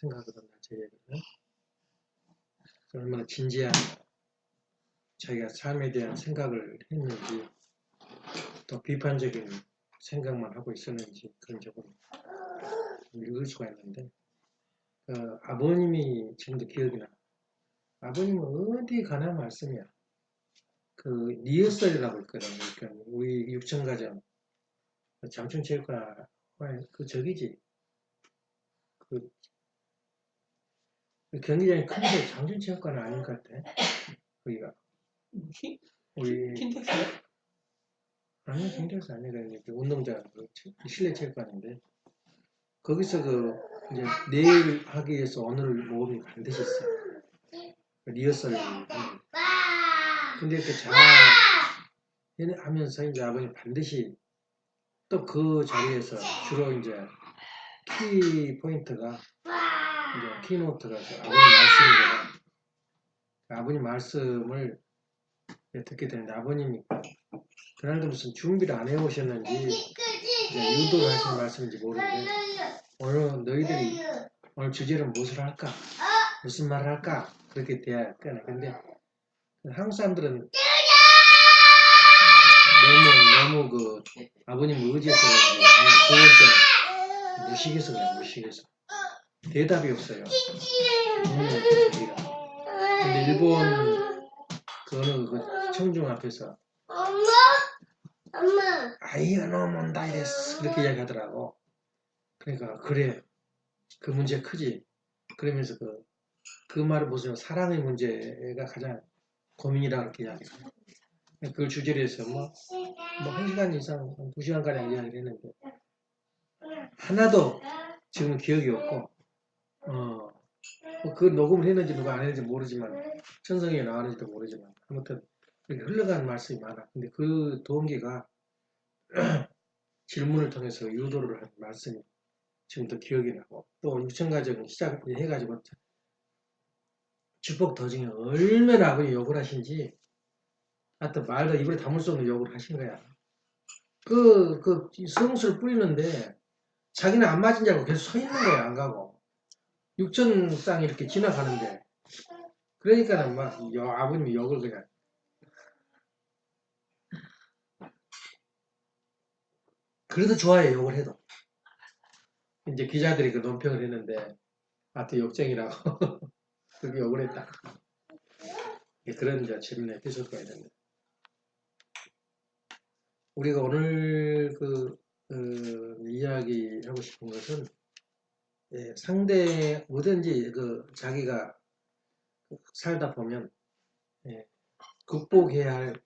생각하거든요. 제 얘기는. 얼마나 진지한 자기가 삶에 대한 생각을 했는지, 또 비판적인 생각만 하고 있었는지 그런 적은 읽을 수가 있는데, 아버님이 지금도 기억이 나. 아버님은 어디 가나 말씀이야. 리허설이라고 있거든. 그러니까 우리 육천가정 장충체육관 저기지. 경기장이 큰데 장충체육관은 아닌 것 같아. 거기가 우리 킨텍스요? 아니 킨텍스 아니라 운동장 실내 체육관인데 거기서 이제 내일 하기 위해서 오늘 모험이 반드시 있어. 리허설. 근데 하면서 이제 아버님 반드시 또 그 자리에서 주로 이제 키 포인트가 이제 키노트가 아버님 말씀을 듣게 되는데 아버님이 그날도 무슨 준비를 안 해오셨는지 이제 유도를 하신 말씀인지 모르는데 오늘 너희들이 오늘 주제는 무엇을 할까? 무슨 말을 할까? 그렇게 돼야 되나. 근데 한국 사람들은 너무 아버님 의지에서 그런지 무식해서 그래. 무식해서 대답이 없어요. 근데 일본 어느 청중 앞에서 아이야노 몬다이데스 그렇게 이야기하더라고. 그러니까 그래 그 문제 크지. 그러면서 그 말을 보시면 사랑의 문제가 가장 고민이라고 이렇게 이야기해요. 그걸 주제로 해서 뭐 1시간 이상, 2시간가량 이야기를 했는데 하나도 지금 기억이 없고 그 녹음을 했는지 누가 안 했는지 모르지만 천성에 나왔는지도 모르지만 아무튼 이렇게 흘러가는 말씀이 많아. 근데 그 동기가 질문을 통해서 유도를 한 말씀이 지금도 기억이 나고 또 유천가정 시작해가지고 축복 도중에 얼마나 아버지 욕을 하신지 하여튼 말도 입에 담을 수 없는 욕을 하신 거야. 성수를 뿌리는데 자기는 안 맞은 줄 알고 계속 서 있는 거야. 안 가고. 육천쌍 이렇게 지나가는데 그러니까는 아버님이 욕을 그냥 그래도 좋아해. 욕을 해도 이제 기자들이 논평을 했는데 하여튼 욕쟁이라고 그렇게 욕을 했다. 그런 이제 재밌는 에피소드가 있는데 우리가 오늘 이야기하고 싶은 것은 상대 뭐든지 자기가 살다 보면 극복해야 할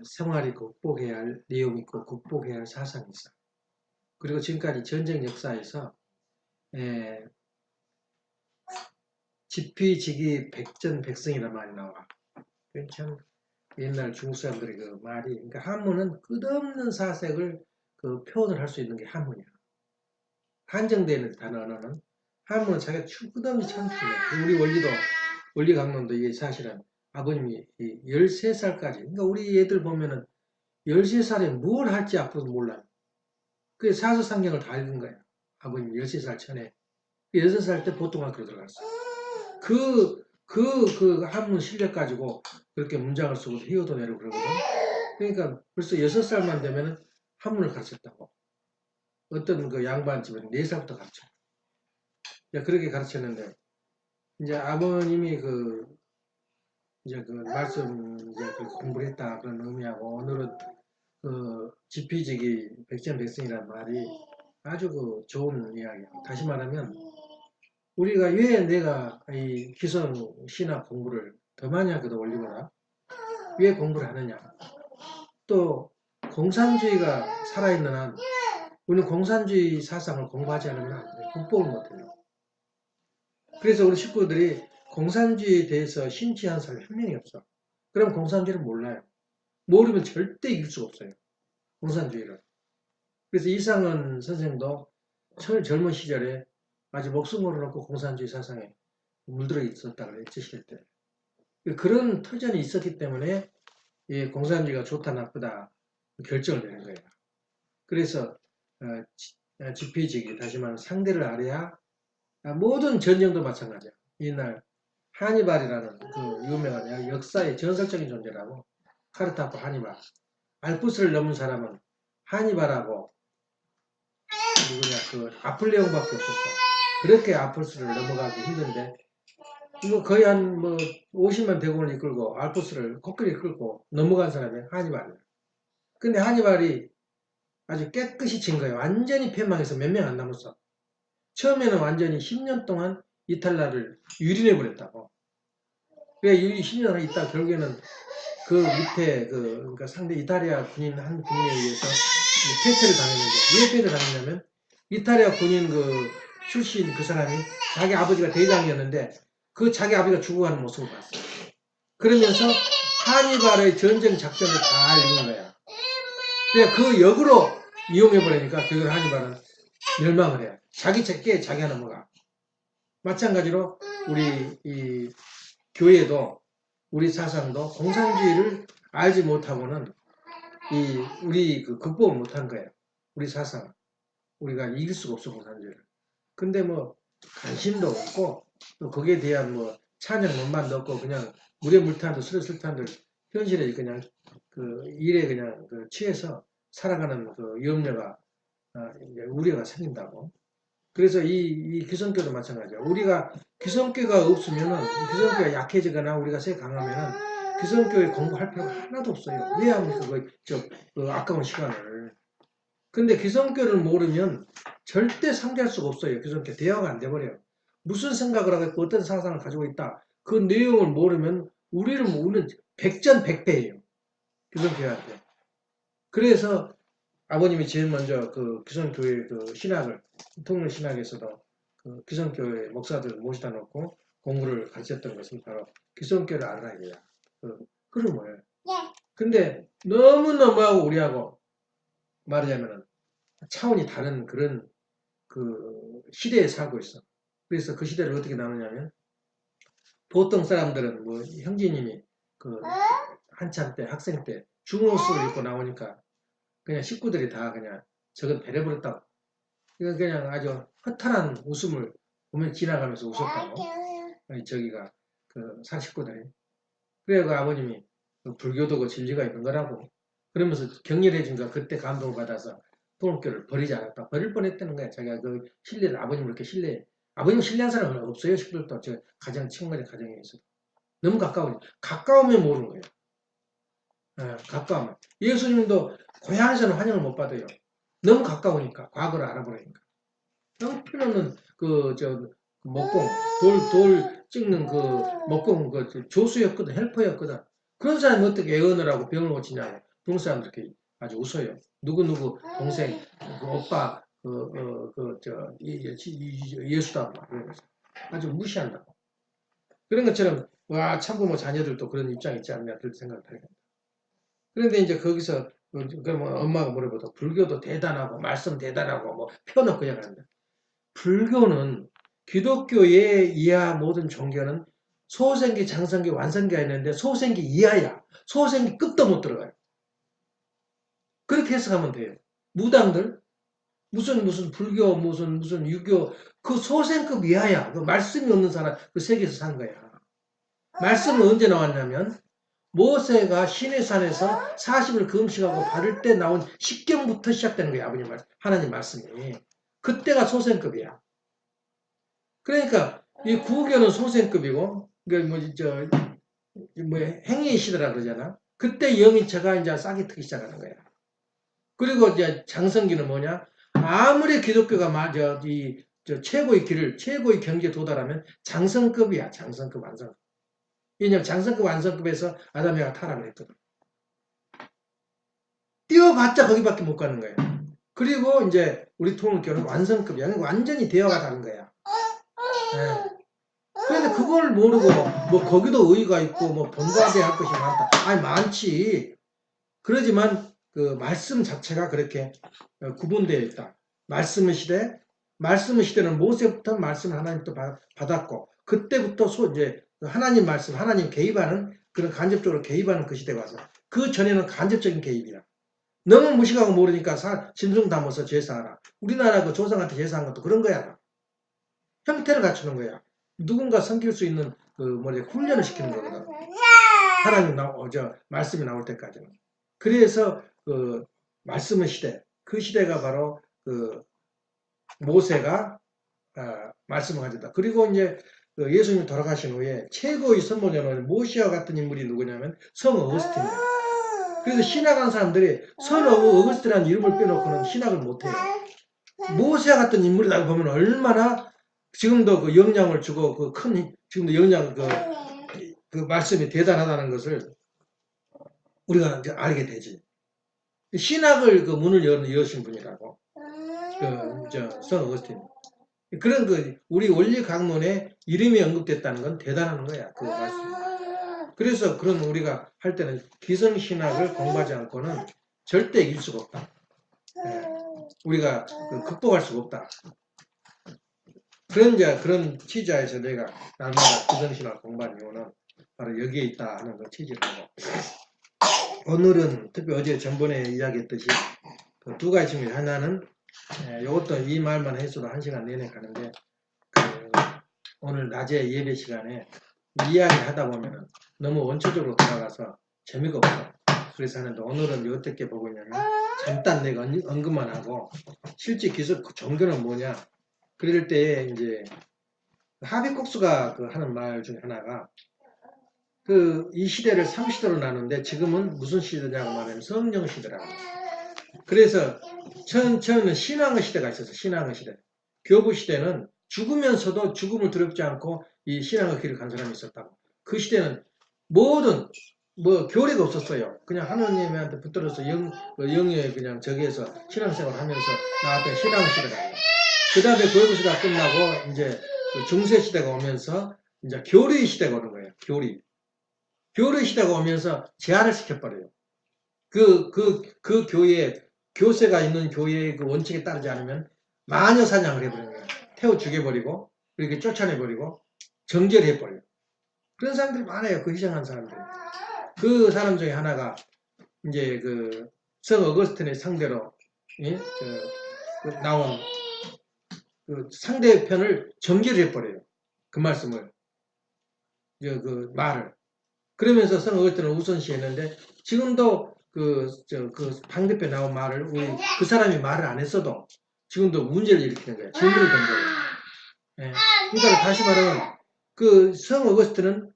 생활이 극복해야 할 내용이 있고 극복해야 할 사상이 있어. 그리고 지금까지 전쟁 역사에서 지피지기 백전백승이라는 말이 나와. 참 옛날 중국 사람들의 그 말이, 그러니까 한문은 끝없는 사색을 표현을 할 수 있는 게 한문이야. 한정되는 단어는 한문은 자기가 끝없이 창출해. 우리 원리 강론도 이게 사실은 아버님이 13살까지, 그러니까 우리 애들 보면은 13살에 뭘 할지 앞으로 몰라요. 그게 사서상경을 다 읽은 거야. 아버님 13살 전에. 6살 때 보통학교로 들어갔어. 한문 실력 가지고 그렇게 문장을 쓰고 희어도 내고 그러거든. 그러니까 벌써 6살만 되면 한문을 가르쳤다고. 어떤 양반집은 4살부터 가르쳐. 그렇게 가르쳤는데, 이제 아버님이 말씀, 공부를 했다. 그런 의미하고, 오늘은 지피지기 백전백승이라는 말이 아주 좋은 이야기야. 다시 말하면, 우리가 왜 내가 이 기성 신학 공부를 더 많이 하거든, 올리거나. 왜 공부를 하느냐. 또, 공산주의가 살아있는 한, 우리는 공산주의 사상을 공부하지 않으면 안 돼. 극복을 못해요. 그래서 우리 식구들이 공산주의에 대해서 심취한 사람이 한 명이 없어. 그럼 공산주의를 몰라요. 모르면 절대 이길 수가 없어요. 공산주의를. 그래서 이상은 선생도 젊은 시절에 아주 목숨 걸어놓고 공산주의 사상에 물들어 있었다 그랬지, 때. 그런 터전이 있었기 때문에 이 공산주의가 좋다 나쁘다 결정을 내는 거예요. 그래서 지피지기, 다시 말하면 상대를 알아야 모든 전쟁도 마찬가지야. 이날 하니발이라는 그 유명한 역사의 전설적인 존재라고. 카르타고 하니발. 알프스를 넘은 사람은 하니발하고 누구냐 그 아플레옹밖에 없었어. 그렇게 알프스를 넘어가기 힘든데 이거 거의 한 뭐 50만 대군을 이끌고 알프스를 코끼리 끌고 넘어간 사람이 하니발이야. 근데 하니발이 아주 깨끗이 진 거예요. 완전히 패망해서 몇 명 안 남았어. 처음에는 완전히 10년 동안 이탈리아를 유린해 버렸다고. 그래 10년을 있다 결국에는 그 밑에 그러니까 상대 이탈리아 군인 한 군인에 의해서 패퇴를 당했는데 왜 패퇴를 당했냐면 이탈리아 군인 그 출신 그 사람이 자기 아버지가 대장이었는데 그 자기 아버지가 죽어가는 모습을 봤어요. 그러면서 하니발의 전쟁 작전을 다 이룬 거야. 그래 그 역으로 이용해 버리니까 결국 하니발은 멸망을 해요. 자기 책계에 자기가 넘어가. 마찬가지로 우리 이 교회도 우리 사상도 공산주의를 알지 못하고는 우리 그 극복을 못한 거예요. 우리 사상 우리가 이길 수가 없어 공산주의를. 근데 뭐 관심도 없고 또 거기에 대한 뭐 찬양론만 넣고 그냥 물에 물탄듯 술에 술탄듯 현실에 그냥 그 일에 그냥 그 취해서 살아가는 그 염려가 이제 우려가 생긴다고. 그래서 이 기성교도 마찬가지야. 우리가 기성교가 없으면은 기성교가 약해지거나 우리가 세 강하면은 기성교에 공부할 필요가 하나도 없어요. 왜 합니까? 그 아까운 시간을. 근데 기성교를 모르면 절대 상대할 수가 없어요. 기성교 대화가 안 돼버려요. 무슨 생각을 하고 어떤 사상을 가지고 있다. 그 내용을 모르면 우리는 백전백패예요. 기성교한테. 그래서 아버님이 제일 먼저 그 기성교회 그 신학을 통일 신학에서도 그 기성교회 목사들 모시다 놓고 공부를 가르쳤던 것은 바로 기성교를 알아야 돼요. 그 흐름을. 근데 너무너무하고 우리하고 말하자면은 차원이 다른 그런 그 시대에 살고 있어. 그래서 그 시대를 어떻게 나누냐면 보통 사람들은 뭐 형제님이 그 한참 때 학생 때 중옷을 입고 나오니까 그냥 식구들이 다 그냥 저건 배려버렸다고. 이건 그냥 아주 허탈한 웃음을 보면 지나가면서 웃었다고. 아니, 저기가 그 산식구들이. 그래 그 아버님이 그 불교도 진리가 있는 거라고. 그러면서 격려해 준 거 그때 감동을 받아서 통학교를 버리지 않았다. 버릴 뻔했다는 거야. 자기가 그 신뢰를 아버님을 이렇게 신뢰해. 아버님 신뢰한 사람은 없어요. 식구들도 저 가장 친구의 가정에 있어. 너무 가까우니 가까우면 모르는 거예요. 가까우면 예수님도 고향에서는 환영을 못 받아요. 너무 가까우니까 과거를 알아보려니까. 형편없는 그 목공 돌 찍는 그 목공 그 조수였거든 헬퍼였거든. 그런 사람이 어떻게 애언을 하고 병을 고치냐고. 그런 사람들 이렇게 아주 웃어요. 누구 동생 그 오빠 예수다 그러면서 아주 무시한다고. 그런 것처럼 와 참고 뭐 자녀들도 그런 입장이 있지 않냐 그렇게 생각을 하게 됩니다. 그런데 이제 거기서 그러면 엄마가 물어보다 불교도 대단하고 말씀 대단하고 뭐 펴놓고 얘기한다. 불교는 기독교의 이하 모든 종교는 소생기, 장생기, 완성기가 있는데 소생기 이하야. 소생기 끝도 못 들어가요. 그렇게 해석하면 돼요. 무당들 무슨 불교 무슨 유교 그 소생급 이하야. 그 말씀이 없는 사람 그 세계에서 산 거야. 말씀은 언제 나왔냐면 모세가 시내산에서 40을 금식하고 바를 때 나온 십경부터 시작되는 거야. 아버님 말씀, 하나님 말씀이. 그때가 소생급이야. 그러니까 이 구교는 소생급이고 뭐 행위의 시대라 그러잖아. 그때 영이체가 이제 싹이 트기 시작하는 거야. 그리고 이제 장성기는 뭐냐? 아무리 기독교가 맞아 최고의 길을 최고의 경지에 도달하면 장성급이야. 장성급 완성. 왜냐면 장성급 완성급에서 아담이가 타락을 했거든. 뛰어봤자 거기밖에 못 가는 거야. 그리고 이제 우리 통일교는 완성급이야. 완전히 대화가 다른 거야. 네. 그런데 그걸 모르고 뭐 거기도 의의가 있고 뭐 본받아야 할 것이 많다. 아니 많지. 그러지만 그 말씀 자체가 그렇게 구분되어 있다. 말씀의 시대는 모세부터 말씀을 하나님 또 받았고 그때부터 이제 하나님 말씀, 하나님 개입하는 그런 간접적으로 개입하는 그 시대가 와서 그 전에는 간접적인 개입이야. 너무 무식하고 모르니까 짐승 담아서 제사하라. 우리나라 그 조상한테 제사한 것도 그런 거야. 형태를 갖추는 거야. 누군가 섬길 수 있는 훈련을 시키는 거거든. 하나님 말씀이 나올 때까지는. 그래서 말씀의 시대, 그 시대가 바로 모세가 말씀을 가졌다. 그리고 이제 예수님이 돌아가신 후에 최고의 선모자는 모시와 같은 인물이 누구냐면 성 어거스틴이에요. 그래서 신학한 사람들이 성 어거스틴이라는 이름을 빼놓고는 신학을 못해요. 모세와 같은 인물이라고 보면 얼마나 지금도 그 영향을 주고 지금도 영향 그 말씀이 대단하다는 것을 우리가 이제 알게 되지. 신학을 문을 여신 분이라고 성 어거스틴. 그런 우리 원리 강론에 이름이 언급됐다는 건 대단한 거야. 그 말씀. 그래서 그런 우리가 할 때는 기성신학을 공부하지 않고는 절대 이길 수가 없다. 우리가 극복할 수가 없다. 그런 취지에서 내가 날마다 기성신학을 공부하는 이유는 바로 여기에 있다 하는 그 취지를 하고, 오늘은 특히 어제 전번에 이야기했듯이 두 가지 질문. 하나는 이것도 이 말만 해서도 1시간 내내 가는데, 오늘 낮에 예배 시간에 이야기 하다 보면 너무 원초적으로 돌아가서 재미가 없어. 그래서 하는데, 오늘은 어떻게 보고 있냐면 잠깐 내가 언급만 하고 실제 기성 종교는 뭐냐. 그럴 때 이제 하비국수가 하는 말 중에 하나가 이 시대를 3시대로 나누는데 지금은 무슨 시대냐고 말하면 성령 시대라고. 그래서 처음에는 신앙의 시대가 있었어. 신앙의 시대. 교부 시대는 죽으면서도 죽음을 두렵지 않고 이 신앙의 길을 간 사람이 있었다고. 그 시대는 모든 교리가 없었어요. 그냥 하나님한테 붙들어서 영에 그냥 저기에서 신앙생활을 하면서 나왔던 신앙의 시대라고. 그 다음에 교부 시대가 끝나고 이제 중세 시대가 오면서 이제 교리 시대가 오는 거예요. 교리 시대가 오면서 제한을 시켜버려요. 그 교세가 있는 교회의 그 원칙에 따르지 않으면 마녀 사냥을 해버리는 거예요. 태워 죽여버리고, 이렇게 쫓아내버리고, 정결해버려요. 그런 사람들이 많아요. 그 희생한 사람들. 그 사람 중에 하나가, 이제 성 어거스틴의 상대로, 나온 상대편을 정결해버려요. 그 말씀을. 말을. 그러면서 성 어거스틴을 우선시했는데, 지금도 방대표에 나온 말을 그 사람이 말을 안 했어도 지금도 문제를 일으키는 거예요. 질문을 던져요. 그러니까 다시 말하면 성 어거스틴은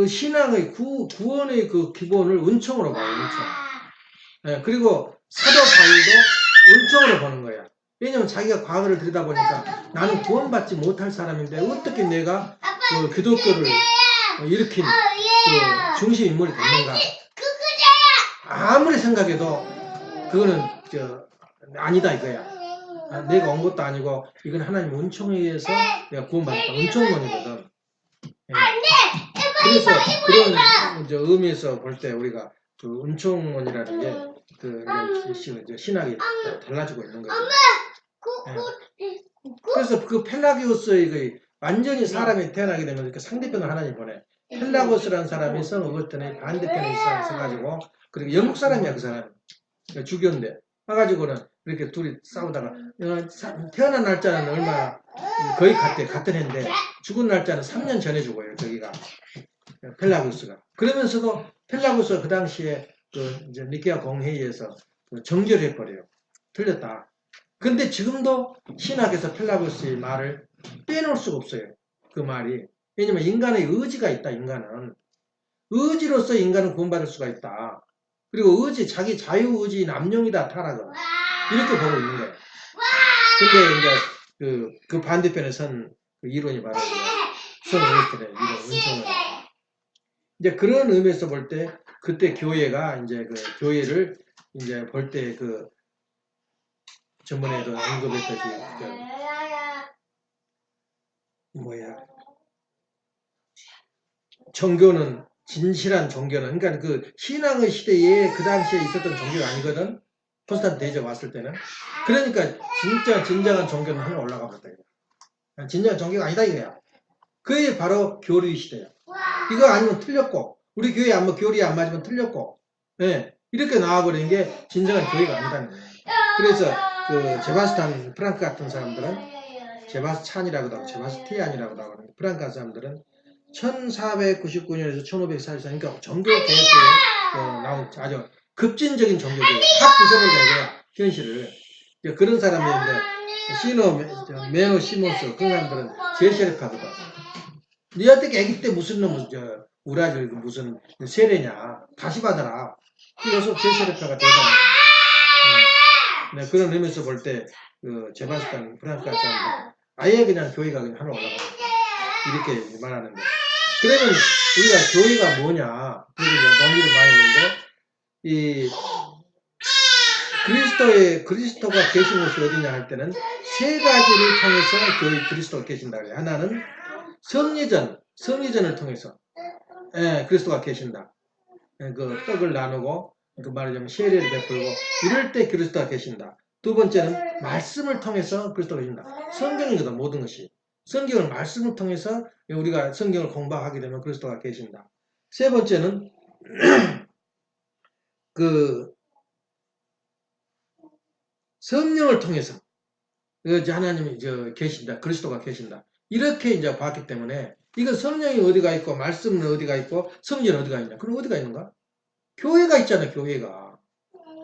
신앙의 구원의 기본을 은총으로 봐요. 은총. 그리고 사도 바울도 은총으로 보는 거야. 왜냐면 자기가 과거를 들여다보니까 나는 구원받지 못할 사람인데 어떻게 내가 기독교를 일으킨 중심 인물이 됐는가. 아무리 생각해도 그거는 아니다 이거야. 내가 온 것도 아니고 이건 하나님 은총에 의해서 내가 구원받았다. 은총론이거든. 그래서 그런 의미에서 볼 때 우리가 은총론이라는 게 신학이 달라지고 있는 거죠. 그래서 펠라기우스의 완전히 사람이 태어나게 되면 이렇게 상대편을 하나님 보내. 펠라기우스라는 사람이 성 어거스틴의 반대편에 있어가지고, 그리고 영국 사람이야 그 사람. 죽였는데 와가지고는 이렇게 둘이 싸우다가 태어난 날짜는 얼마 거의 같은 해인데 죽은 날짜는 3년 전에 죽어요. 저기가 펠라기우스가. 그러면서도 펠라기우스가 그 당시에 이제 니케아 공회의에서 정결해버려요. 틀렸다. 근데 지금도 신학에서 펠라기우스의 말을 빼놓을 수가 없어요. 그 말이. 왜냐면 인간의 의지가 있다. 인간은 의지로서 인간은 구원받을 수가 있다. 그리고 자기 자유의지 남용이다, 타락은. 이렇게 보고 있는 거예요. 근데 이제 그 반대편에 선 이론이 바로 성 어거스틴의 이론, 은총론. 이제 그런 의미에서 볼 때, 그때 교회가 이제 교회를 이제 볼 때 전번에도 언급했듯이, 종교는 진실한 종교는, 그러니까 신앙의 시대에 그 당시에 있었던 종교가 아니거든. 콘스탄틴 대제가 왔을 때는. 그러니까 진정한 종교는 하늘 올라가 버렸다. 진정한 종교가 아니다 이거야. 그게 바로 교리 시대야. 이거 아니면 틀렸고, 우리 교회 교리 안 맞으면 틀렸고, 이렇게 나와버리는 게 진정한 교회가 아니다는 거예요. 그래서 제바스탄 프랑크 같은 사람들은 제바스찬이라고도 하고 제바스티안이라고도 하고 프랑카 사람들은 1499년에서 1544년 그러니까 종교개혁 때 나온 아주 급진적인 종교개혁 확 부숴버려야 현실을 그런 사람이었는데 시노 메노 시몬스 그런 사람들은 제세력하거든. 니한테 애기 때 무슨 놈 우라질 무슨 세례냐 다시 받아라. 그래서 제세력화가 되잖아. 네, 그런 의미에서 볼 때 그 제바스찬 프랑카 사람들 아예 그냥 교회가 그냥 하나 올라가고 이렇게 말하는데 그러면 우리가 교회가 뭐냐 그래서 이제 논의를 많이 했는데 이 그리스도가 계신 곳이 어디냐 할 때는 세 가지를 통해서 교회 그리스도가 계신다 그래요. 하나는 성리전을 통해서 그리스도가 계신다. 그 떡을 나누고 그 말하자면 세례를 베풀고 이럴 때 그리스도가 계신다. 두 번째는 말씀을 통해서 그리스도가 계신다. 성경이거든 모든 것이. 성경을 말씀을 통해서 우리가 성경을 공부하게 되면 그리스도가 계신다. 세 번째는 그 성령을 통해서 하나님이 계신다. 그리스도가 계신다. 이렇게 이제 봤기 때문에 이거 성령이 어디가 있고 말씀은 어디가 있고 성령은 어디가 있냐. 그럼 어디가 있는가? 교회가 있잖아. 교회가.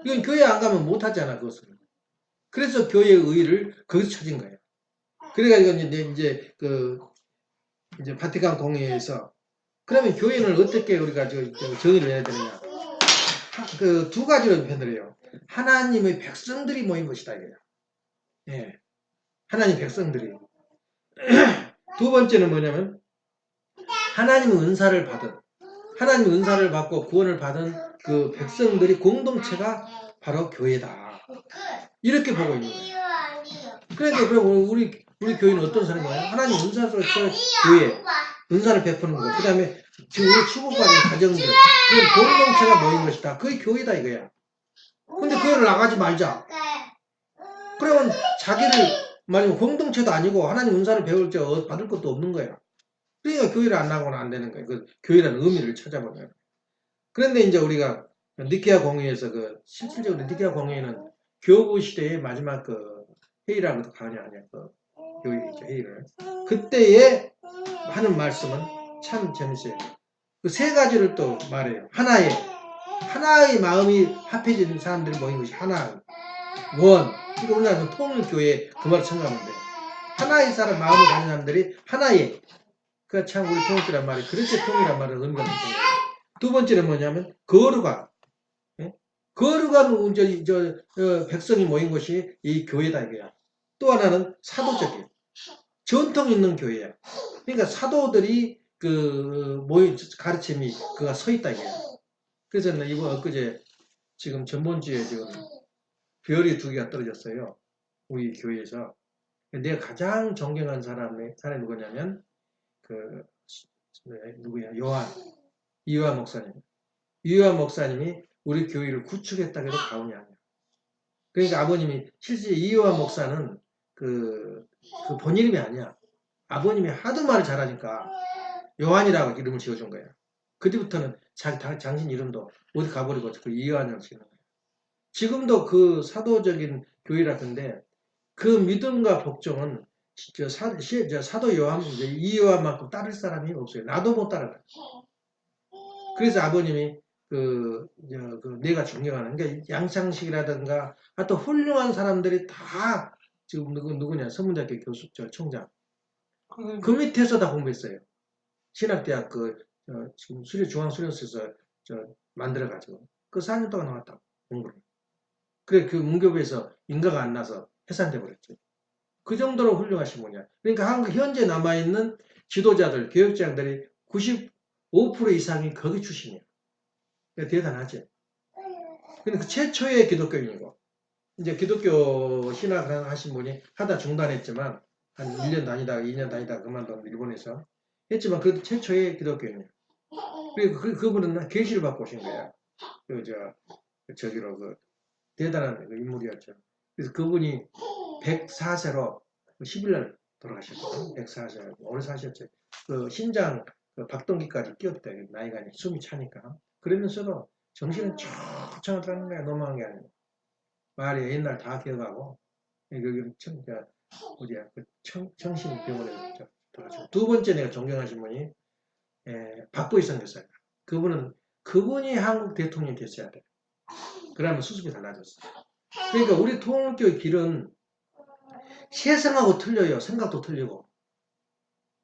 이건 교회 안 가면 못 하잖아. 그것을. 그래서 교회의 의의를 거기서 찾은 거예요. 그래가지고 이제 바티칸 공회에서 그러면 교회는 어떻게 우리가 정의를 해야 되느냐. 그 두 가지로 표현해요. 하나님의 백성들이 모인 것이다. 이거야. 예. 하나님 백성들이. 두 번째는 뭐냐면 하나님의 은사를 받고 구원을 받은 그 백성들이 공동체가 바로 교회다. 이렇게 보고 있는 거예요. 그러니까 그럼 우리 교회는 어떤 사람이에요? 하나님 은사로서 교회 은사를 베푸는 거. 그 다음에 지금 우리 축복받은 가정들 그런 공동체가 모인 것이다. 그게 교회다 이거야. 근데 교회를 나가지 말자. 그러면 자기를 말하면 공동체도 아니고 하나님 은사를 배울 때 받을 것도 없는 거야. 그러니까 교회를 안 나가고는 안 되는 거예요. 그 교회라는 의미를 찾아보는 거예요. 그런데 이제 우리가 니케아 공회에서 실질적으로 니케아 공회는 교부 시대의 마지막 회의라고도 가냐 아니야. 교회 회의를. 그때에 하는 말씀은 참 재밌어요. 그 세 가지를 또 말해요. 하나의 마음이 합해진 사람들이 모인 것이 하나. 원. 그러니까 우리나라는 통일교회 그 말을 참가하면 돼. 하나의 사람 마음을 가진 사람들이 하나의. 그 참 우리 통일교란 말이 그렇게 통일란 말을 의미가 있는 거예요. 두 번째는 뭐냐면 거룩한. 예? 거룩한 백성이 모인 것이 이 교회다 이거야. 또 하나는 사도적인 전통 있는 교회야. 그러니까 사도들이 모인 가르침이 그가 서 있다 이거야. 그래서 이번 엊그제 지금 전번주에 지금 별이 2개가 떨어졌어요. 우리 교회에서. 내가 가장 존경한 사람이 누구냐면 누구야? 이요한 목사님. 이요한 목사님이 우리 교회를 구축했다고 해도 과언이 아니야. 그러니까 아버님이 실제 이요한 목사는 본 이름이 아니야. 아버님이 하도 말을 잘하니까 요한이라고 이름을 지어준 거야. 그때부터는 당신 이름도 어디 가버리고 그 이요한이라고 지는 거야. 지금도 그 사도적인 교회라 근데 그 믿음과 복종은 사도 요한, 이요한만큼 따를 사람이 없어요. 나도 못 따라가. 그래서 아버님이 내가 존경하는 게 양창식이라든가 또 훌륭한 사람들이 다 지금 누구냐 서문대학교 교수 총장 그 밑에서 다 공부했어요. 신학대학 지금 중앙수련소에서 만들어가지고 그 4년 동안 나왔다 공부를. 그래 그 문교부에서 인가가 안 나서 해산돼 버렸죠. 그 정도로 훌륭하신 분이야. 그러니까 한국 현재 남아있는 지도자들, 교육자들이 95% 이상이 거기 출신이야. 그러니까 대단하지. 근데 그 최초의 기독교인이고, 이제 기독교 신학을 하신 분이 하다 중단했지만, 한 1년 다니다가 2년 다니다가 그만둔 일본에서 했지만, 그래도 최초의 기독교인이야. 그리고 그분은 계시를 받고 오신 거야. 대단한 인물이었죠. 그래서 그분이 104세로 10일날 돌아가셨거든요. 104세. 오래 사셨죠. 신장 박동기까지 뛰었다. 나이가 숨이 차니까. 그러면서도 정신은 청청하다는 거야. 넘어간 게 아니고. 말이 옛날 다 기억하고. 여기 어디야? 그 청신병원에 들어가시고. 두 번째 내가 존경하신 분이 박보이선 교사예요. 그분이 한국 대통령이 됐어야 돼. 그러면 수습이 달라졌어. 그러니까 우리 통일교의 길은 세상하고 틀려요. 생각도 틀리고.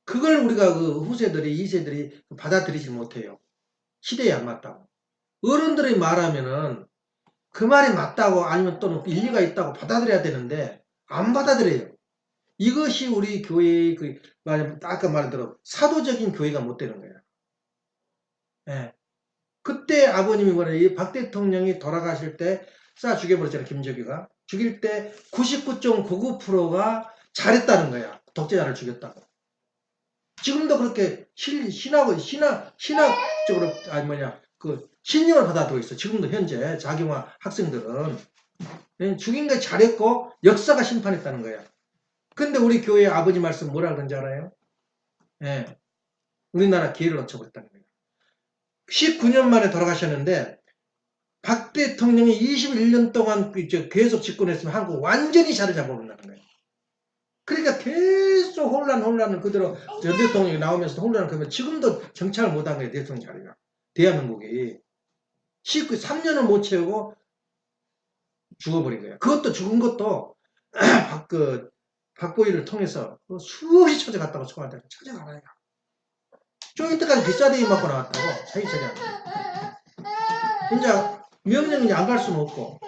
그걸 우리가 그 후세들이, 2세들이 받아들이지 못해요. 시대에 안 맞다고. 어른들이 말하면은 그 말이 맞다고 아니면 또는 일리가 있다고 받아들여야 되는데 안 받아들여요. 이것이 우리 교회의 아까 말한 대로 사도적인 교회가 못 되는 거예요. 예. 그때 아버님이 이 박 대통령이 돌아가실 때 쏴 죽여버렸잖아요. 김정희가. 죽일 때 99.99%가 잘했다는 거야. 독재자를 죽였다고. 지금도 그렇게 신학적으로, 신념을 받아들고 있어. 지금도 현재 자기와 학생들은. 죽인 게 잘했고, 역사가 심판했다는 거야. 근데 우리 교회 아버지 말씀 뭐라 그런지 알아요? 예. 우리나라 기회를 놓쳐버렸다는 거예요. 19년 만에 돌아가셨는데, 박 대통령이 21년 동안 계속 집권했으면 한국 완전히 자리 잡아버린다는 거예요. 그러니까 계속 혼란을 그대로 전 대통령이 나오면서 혼란을 그러면 지금도 정착을 못한 거예요. 대통령 자리가. 대한민국이. 3년을 못 채우고 죽어버린 거예요. 그것도 죽은 것도 박보일을 통해서 수없이 찾아갔다고 청와대를 찾아가라요. 좀 이때까지 빗자대기 맞고 나왔다고 자기 처리하는 거예요. 이제 명령이 안 갈 수는 없고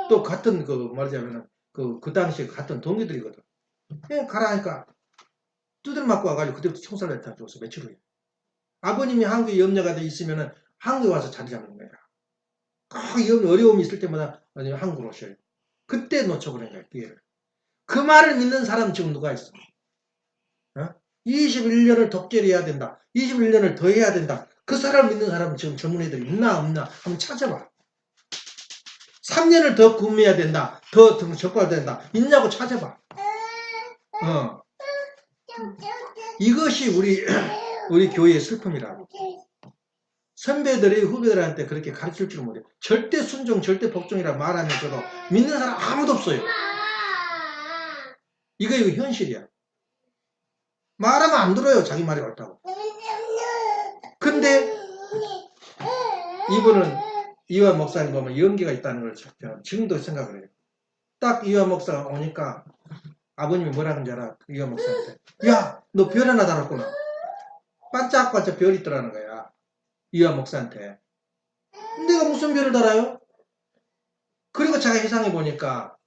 또 같은 말하자면 그 당시에 같은 동기들이거든. 그냥 가라 하니까 두드려 맞고 와가지고 그때부터 총살을 했다 줬어. 며칠 후에. 아버님이 한국에 염려가 돼 있으면은 한국에 와서 자리 잡는 거야. 꼭 어려움이 있을 때마다 한국으로 오셔요. 그때 놓쳐버린 거야, 기회를. 그 말을 믿는 사람 지금 누가 있어? 21년을 독재를 해야 된다. 21년을 더 해야 된다. 그 사람 믿는 사람은 지금 전문의들이 있나 없나 한번 찾아봐. 3년을 더 근무해야 된다. 더 적발된다. 있냐고 찾아봐. 이것이 우리 교회의 슬픔이라고. 선배들이 후배들한테 그렇게 가르칠 줄 못해요. 절대 순종, 절대 복종이라 말하면서도 믿는 사람 아무도 없어요. 이거 현실이야. 말하면 안 들어요. 자기 말이 옳다고. 근데 이분은 이완 목사님 보면 연기가 있다는 걸 지금도 생각을 해요. 딱 이완 목사가 오니까 아버님이 뭐라 그런지 알아? 이완 목사한테. 야, 너 별 하나 달았구나. 반짝반짝 별이 있더라는 거야. 이완 목사한테. 내가 무슨 별을 달아요? 그리고 제가 회상해 보니까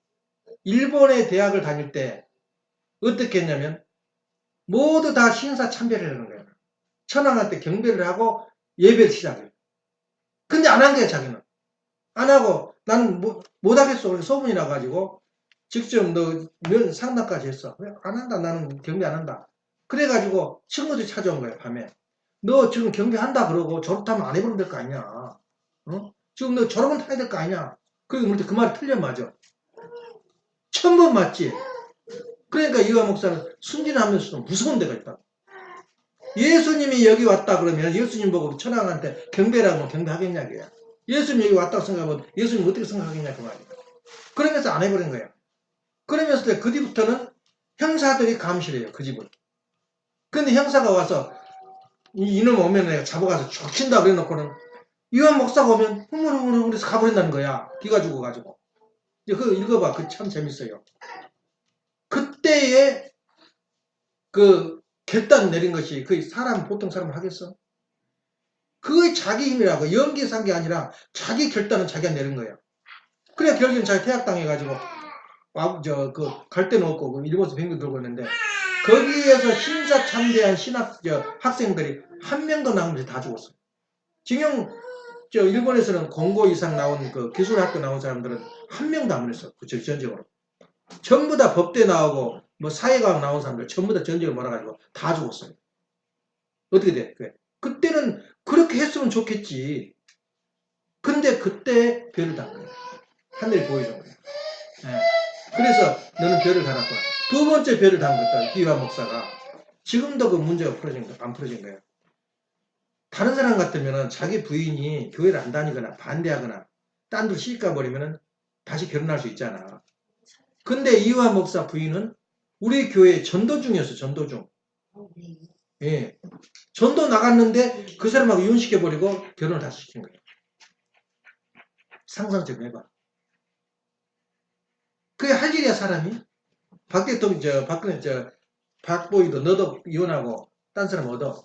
일본의 대학을 다닐 때 어떻게 했냐면 모두 다 신사 참배를 하는 거예요. 천황할 때 경배를 하고 예배를 시작해요. 근데 안 한 거야, 자기는. 안 하고 나는 못하겠어. 그렇게 소문이 나가지고 직접 너 상담까지 했어. 안 한다. 나는 경배 안 한다. 그래가지고 친구들이 찾아온 거야, 밤에. 너 지금 경배한다 그러고 졸업하면 안 해보면 될 거 아니냐. 어? 지금 너 졸업은 타야 될 거 아니냐. 그리고 그 말이 틀려 맞아. 1000번 맞지. 그러니까 이화 목사는 순진하면서도 무서운 데가 있다. 예수님이 여기 왔다 그러면 예수님 보고 천황한테 경배라고 하면 경배하겠냐고요. 예수님 여기 왔다고 생각하면 예수님 어떻게 생각하겠냐 그 말이야. 그러면서 안 해버린 거야. 그러면서 그 뒤부터는 형사들이 감시해요. 그 집을. 근데 형사가 와서 이놈 오면 내가 잡아가서 죽친다 그래놓고는 이완 목사가 오면 흐물흐물 그래서 가버린다는 거야. 기가 죽어가지고. 그거 읽어봐. 그 참 재밌어요. 그때의 그 결단 내린 것이 보통 사람 하겠어? 그게 자기 힘이라고. 연기에서 한 게 아니라 자기 결단은 자기가 내린 거야. 그래 결국엔 자기 퇴학당해가지고 갈 데는 없고 일본에서 뱅글 돌고 있는데 거기에서 신사 참배한 학생들이 한 명도 남으면서 다 죽었어요. 징용 일본에서는 공고 이상 나온 기술학교 나온 사람들은 한 명도 안 그랬어. 전적으로. 전부 다 법대 나오고 사회과학 나온 사람들 전부 다 전적으로 몰아가지고 다 죽었어요. 어떻게 돼? 그때는 그렇게 했으면 좋겠지. 근데 그때 별을 단 거예요. 하늘이 보여준 거예요. 네. 그래서 너는 별을 달았구나. 두 번째 별을 단 것다. 이화 목사가. 지금도 그 문제가 안 풀어진 거예요. 다른 사람 같으면 자기 부인이 교회를 안 다니거나 반대하거나 딴 데 시집 가버리면 다시 결혼할 수 있잖아. 근데 이화 목사 부인은 우리 교회 전도 중이었어, 전도 중. 예. 전도 나갔는데 그 사람하고 이혼시켜버리고 결혼을 다시 시킨 거예요. 상상 좀 해봐. 그게 할 일이야, 사람이. 박 대통령, 박근혜, 박보이도 너도 이혼하고 딴 사람 얻어.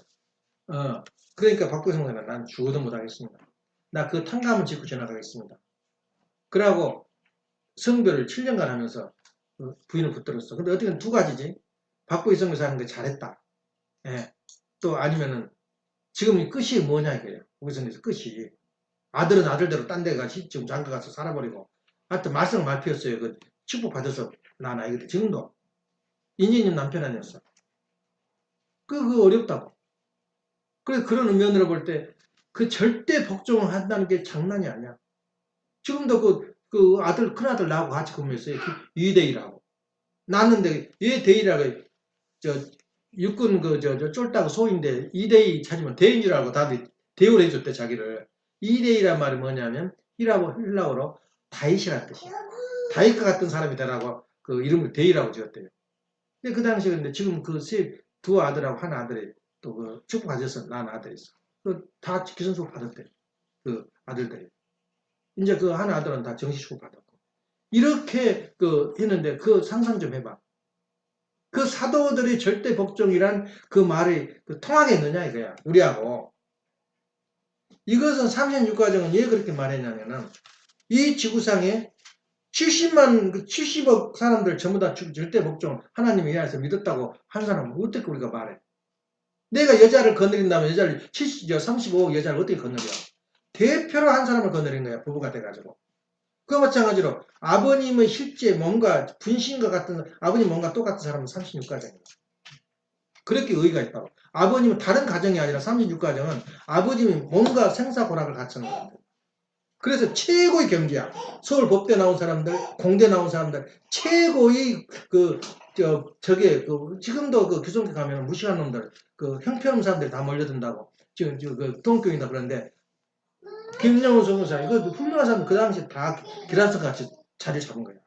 그러니까 박보이 성사는 난 죽어도 못하겠습니다. 나 그 탕감을 짓고 지나가겠습니다. 그러고 성별을 7년간 하면서 부인을 붙들었어. 근데 어떻게 두 가지지. 박보이 성교사 하는 게 잘했다. 예. 또 아니면은 지금 끝이 뭐냐 이거예요. 우선에서 끝이. 아들은 아들대로 딴 데 가서 지금 장가 가서 살아버리고. 하여튼 말썽을 많이 피웠어요. 그 축복받아서 낳은 아이거든. 지금도. 인연인 남편 아니었어. 그거 어렵다고. 그래서 그런 면으로 볼 때 그 절대 복종을 한다는 게 장난이 아니야. 지금도 그 아들, 큰아들 나하고 같이 근무했어요. 이대일하고. 낳았는데, 얘 대일하고, 저, 육군 쫄다고 소인데, 이대일 찾으면 대인이라고 다들 대우를 해줬대, 자기를. 이대일란 말이 뭐냐면, 힐라고로 다윗이라는 뜻이야. 다윗과 같은 사람이 되라고 그 이름을 대일하고 지었대요. 근데 그 당시에 근데 지금 두 아들하고 한 아들이 또 그 축복 가져서 낳은 아들이 있어. 다 기선수급 받았대. 그 아들들이. 이제 그 한 아들은 다 정시축복 받았고. 이렇게 했는데 그 상상 좀 해봐. 그 사도들이 절대 복종이란 그 말이 통하겠느냐 이거야. 우리하고. 이것은 36가정은 왜 그렇게 말했냐면은 이 지구상에 70억 사람들 전부 다 절대 복종 하나님에 의해서 믿었다고 한 사람은 어떻게 우리가 말해? 내가 여자를 거느린다면 여자를 35억 여자를 어떻게 거느려? 대표로 한 사람을 거느린 거야. 부부가 돼가지고. 그와 마찬가지로 아버님의 실제 뭔가 분신과 같은 아버님 뭔가 똑같은 사람은 36가정이에요. 그렇게 의의가 있다고. 아버님은 다른 가정이 아니라 36가정은 아버님이 뭔가 생사고락을 갖추는 거예요. 그래서 최고의 경지야. 서울 법대 나온 사람들, 공대 나온 사람들, 최고의 지금도 교성교 가면 무식한 놈들, 형편없는 사람들 다 몰려든다고. 지금 동교인다 그러는데, 김영훈 성교사, 이거 훌륭한 사람 그 당시 다 기란석 같이 자리 잡은 거야.